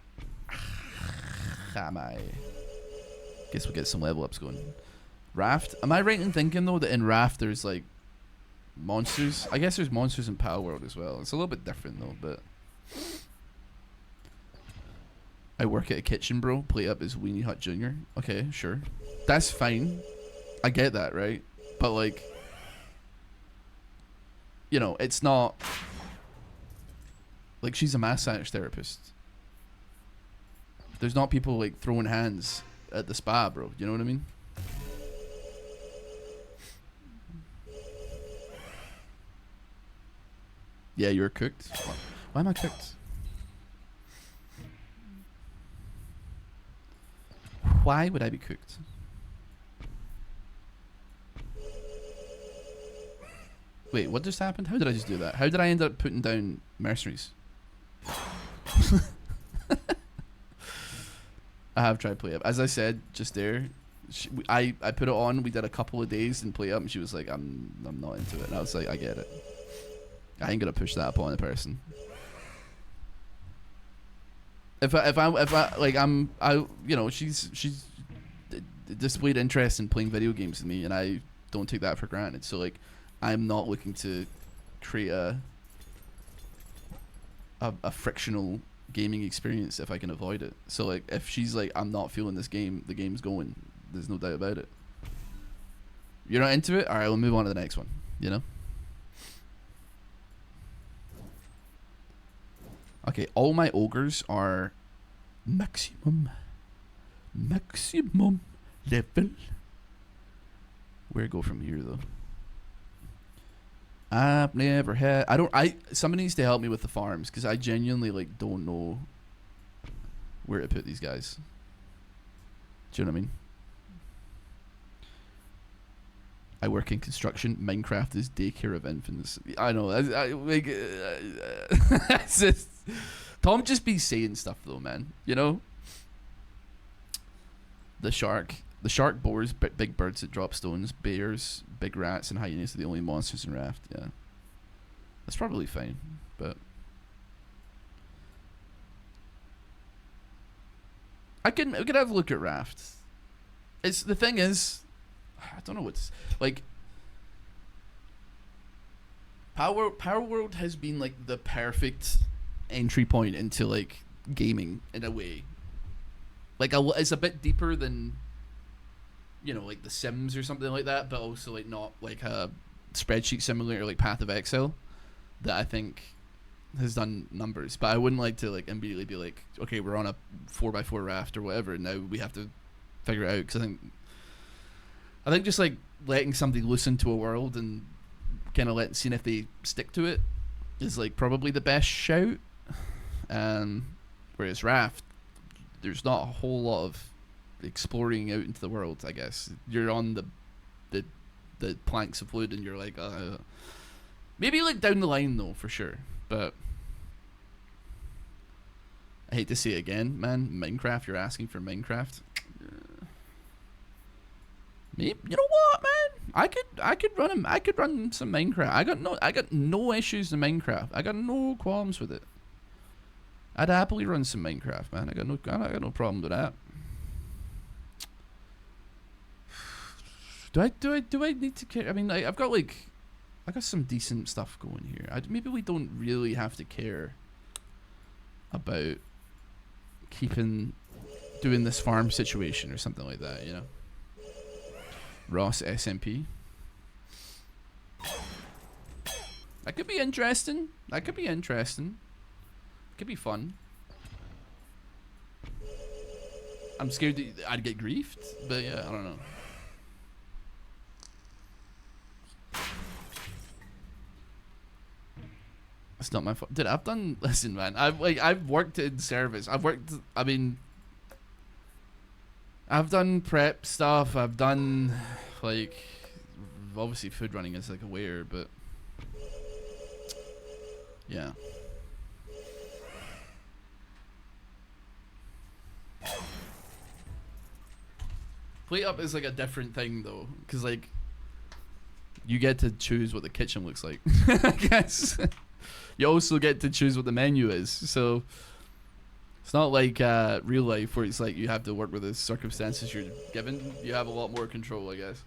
am I? Guess we'll get some level ups going. Raft. Am I right in thinking though that in Raft there's like monsters? I guess there's monsters in Power World as well. It's a little bit different though, but I work at a kitchen, bro. Play up as Weenie Hut Jr. Okay, sure. That's fine. I get that, right? But like, you know, it's not like she's a massage therapist. There's not people like throwing hands at the spa, bro. You know what I mean? Yeah, you're cooked. Why am I cooked? Why would I be cooked? Wait, what just happened? How did I just do that? How did I end up putting down mercenaries? I have tried play up. As I said just there, I put it on. We did a couple of days in play up, and she was like, "I'm not into it." And I was like, "I get it. I ain't gonna push that upon a person." If I like you know, she's displayed interest in playing video games with me, and I don't take that for granted. So like, I'm not looking to create a frictional gaming experience if I can avoid it. So like, if she's like, I'm not feeling this game, the game's going. There's no doubt about it. You're not into it? All right, we'll move on to the next one. You know. Okay, all my ogres are maximum level. Where go from here though? I've never had. Somebody needs to help me with the farms, because I genuinely like don't know where to put these guys. Do you know what I mean? I work in construction. Minecraft is daycare of infants. I know. It's just, Tom just be saying stuff though, man. You know. The shark boars big birds that drop stones. Bears, big rats, and hyenas are the only monsters in Raft. Yeah, that's probably fine, but we could have a look at Raft. It's the thing is, I don't know what's like. Power World has been like the perfect entry point into like gaming in a way. Like it's a bit deeper than, you know, like The Sims or something like that, but also like not like a spreadsheet simulator like Path of Exile that I think has done numbers. But I wouldn't like to like immediately be like, okay, we're on a 4x4 raft or whatever, and now we have to figure it out, because I think just like letting somebody loose into a world and kind of seeing if they stick to it is like probably the best shout. Whereas Raft, there's not a whole lot of exploring out into the world. I guess you're on the planks of wood and you're like, maybe like down the line though, for sure. But I hate to say it again, man. Minecraft, you're asking for Minecraft. Maybe, you know what, man? I could run some Minecraft. I got no issues in Minecraft. I got no qualms with it. I'd happily run some Minecraft, man. I got no problem with that. Do I need to care? I mean, I got some decent stuff going here. Maybe we don't really have to care about doing this farm situation or something like that, you know? Ross SMP. That could be interesting. Could be fun. I'm scared that I'd get griefed, but yeah, I don't know. It's not my fault. Dude, listen, man, I've worked in service. I've done prep stuff. I've done, like, obviously food running is like aware, but yeah. Plate up is like a different thing though, because like you get to choose what the kitchen looks like. I guess you also get to choose what the menu is, so it's not like real life where it's like you have to work with the circumstances you're given. You have a lot more control, I guess.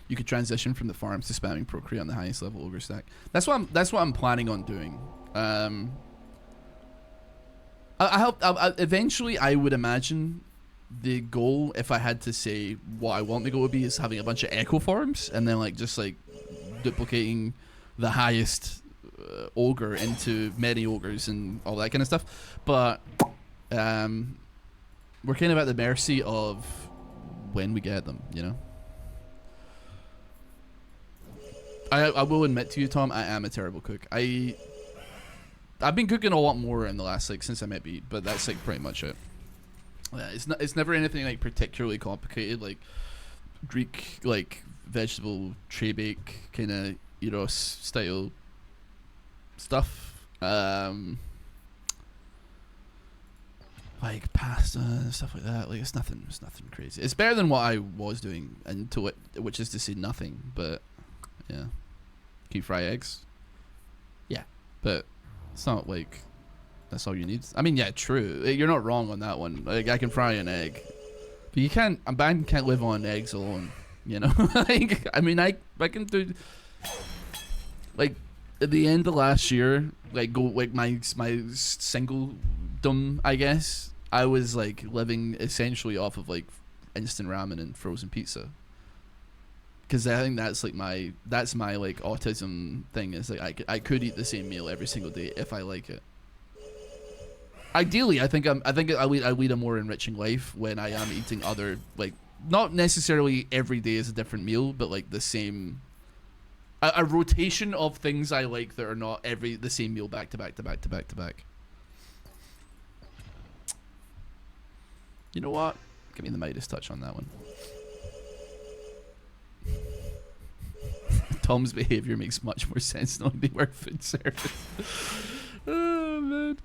You could transition from the farms to spamming procreate on the highest level ogre stack. That's what I'm planning on doing. Eventually I would imagine the goal, if I had to say what I want the goal would be, is having a bunch of echo farms and then like just like duplicating the highest ogre into many ogres and all that kind of stuff. But we're kind of at the mercy of when we get them, you know. I will admit to you, Tom, I am a terrible cook. I've been cooking a lot more in the last, like, since I met Beat, but that's like pretty much it. Yeah, it's never anything like particularly complicated, like Greek like vegetable tray bake kind of Eros style stuff. Like pasta and stuff like that. Like it's nothing crazy. It's better than what I was doing until it, which is to say nothing. But yeah. Can you fry eggs? Yeah, but it's not like that's all you need. I mean, yeah, true. You're not wrong on that one. Like I can fry an egg, but you can't. A man can't live on eggs alone. You know. Like I mean, I can do. Like at the end of last year, like go like my singledom, I guess. I was like living essentially off of like instant ramen and frozen pizza. Because I think that's like my like autism thing is like I could eat the same meal every single day if I like it. Ideally, I think I lead a more enriching life when I am eating other, like, not necessarily every day is a different meal, but like the same a rotation of things I like that are not the same meal back to back to back to back to back. You know what? Give me the Midas touch on that one. Tom's behavior makes much more sense knowing they work food service. Oh man.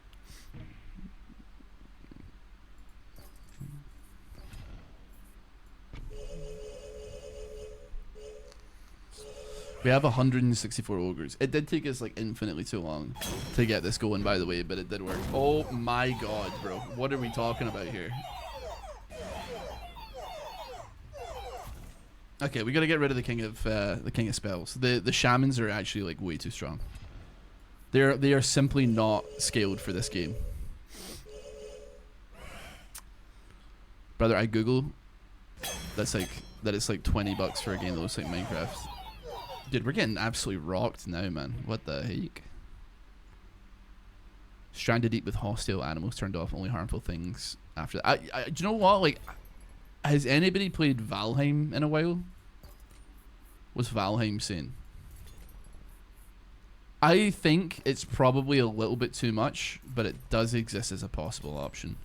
We have 164 ogres. It did take us like infinitely too long to get this going, by the way, but it did work. Oh my god, bro. What are we talking about here? Okay, we gotta get rid of the king of spells. The shamans are actually like way too strong. They are simply not scaled for this game. Brother, I Google that it's like $20 for a game that looks like Minecraft. Dude, we're getting absolutely rocked now, man. What the heck? Stranded eat with hostile animals turned off, only harmful things after that. Do you know what? Like, has anybody played Valheim in a while? What's Valheim saying? I think it's probably a little bit too much, but it does exist as a possible option.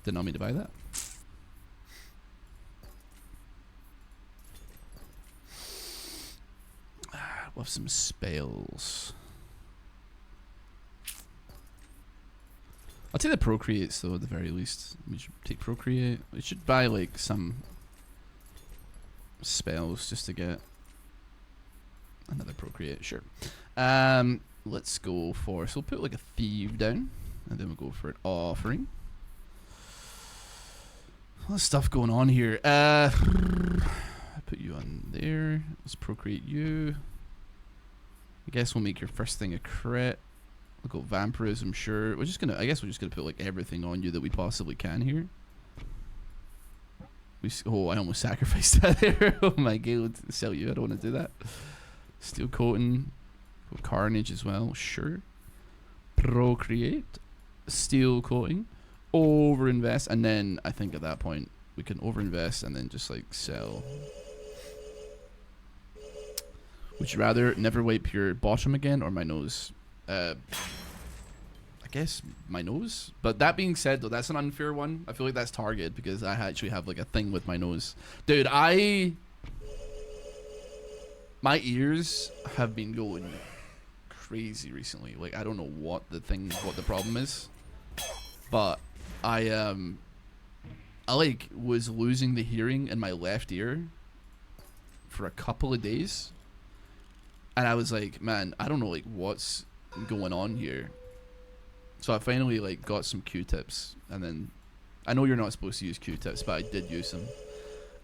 Did not mean to buy that. We'll have some spells. I'll take the Procreates though, at the very least. We should take Procreate. We should buy like some spells just to get another Procreate. Sure. Let's go for. So we'll put like a Thief down, and then we'll go for an Offering. A lot of stuff going on here. I put you on there. Let's Procreate you. I guess we'll make your first thing a crit. We'll go Vampirism, sure. We're just gonna. I guess we're just gonna put like everything on you that we possibly can here. Oh, I almost sacrificed that there. Oh my god, sell you. I don't want to do that. Steel Coating, Carnage as well. Sure. Procreate, Steel Coating, overinvest, and then I think at that point we can overinvest and then just like sell. Would you rather never wipe your bottom again or my nose? I guess my nose. But that being said, though, that's an unfair one. I feel like that's targeted because I actually have like a thing with my nose. Dude, my ears have been going crazy recently. Like, I don't know what the problem is. But I like was losing the hearing in my left ear for a couple of days. And I was like, man, I don't know like what's going on here. So I finally like got some Q-tips, and then I know you're not supposed to use Q-tips, but I did use them.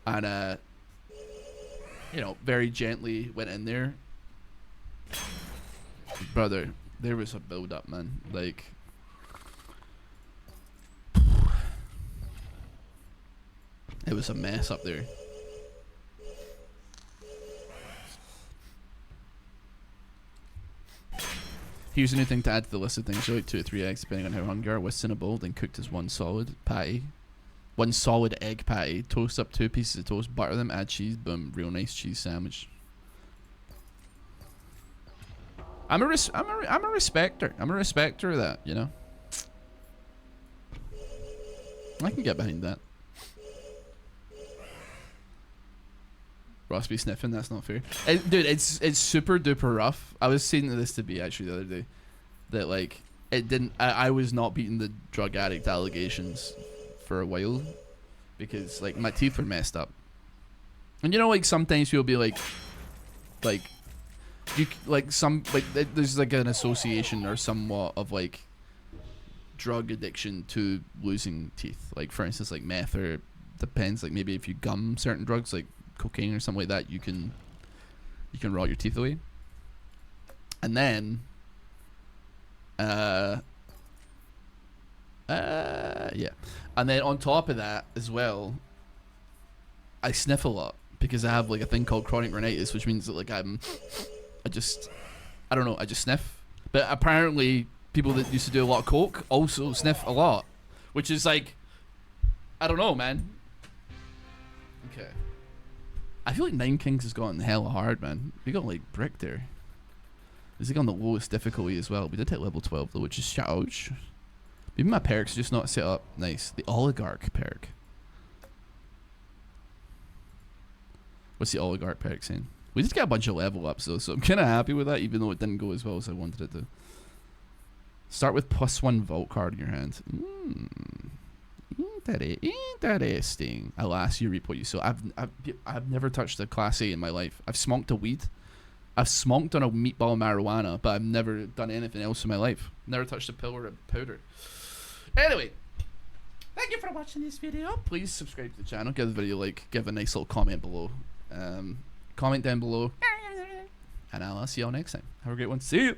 And you know, very gently went in there. Brother, there was a build up, man. Like it was a mess up there. Here's a new thing to add to the list of things. You like 2 or 3 eggs depending on how hungry you are. With cinnamon, then cooked as one solid patty. One solid egg patty. Toast up 2 pieces of toast, butter them, add cheese, boom, real nice cheese sandwich. I'm a respecter. I'm a respecter of that, you know. I can get behind that. Ross be sniffing, that's not fair. Dude, it's super duper rough. I was saying this to B actually the other day. That like I was not beating the drug addict allegations for a while. Because like my teeth were messed up. And you know like sometimes you'll be like you like some like there's like an association or somewhat of like drug addiction to losing teeth. Like for instance like meth, or depends, like maybe if you gum certain drugs like cocaine or something like that, you can rot your teeth away. And then yeah, and then on top of that as well, I sniff a lot because I have like a thing called chronic rhinitis, which means that like I just sniff. But apparently people that used to do a lot of coke also sniff a lot, which is like, I don't know, man. Okay. I feel like Nine Kings has gotten hella hard, man. We got like brick there. It's like on the lowest difficulty as well. We did hit level 12 though, which is ouch. Maybe my perks are just not set up nice. The Oligarch perk. What's the Oligarch perk saying? We just got a bunch of level ups though, so I'm kind of happy with that, even though it didn't go as well as I wanted it to. Start with +1 vault card in your hand. Interesting. Alas, you reap what you sow. I've never touched a Class A in my life. I've smoked a weed. I've smoked on a meatball of marijuana, but I've never done anything else in my life. Never touched a pill or a powder. Anyway, thank you for watching this video. Please subscribe to the channel, give the video a like, give a nice little comment below. Comment down below. And I'll see you all next time. Have a great one. See you.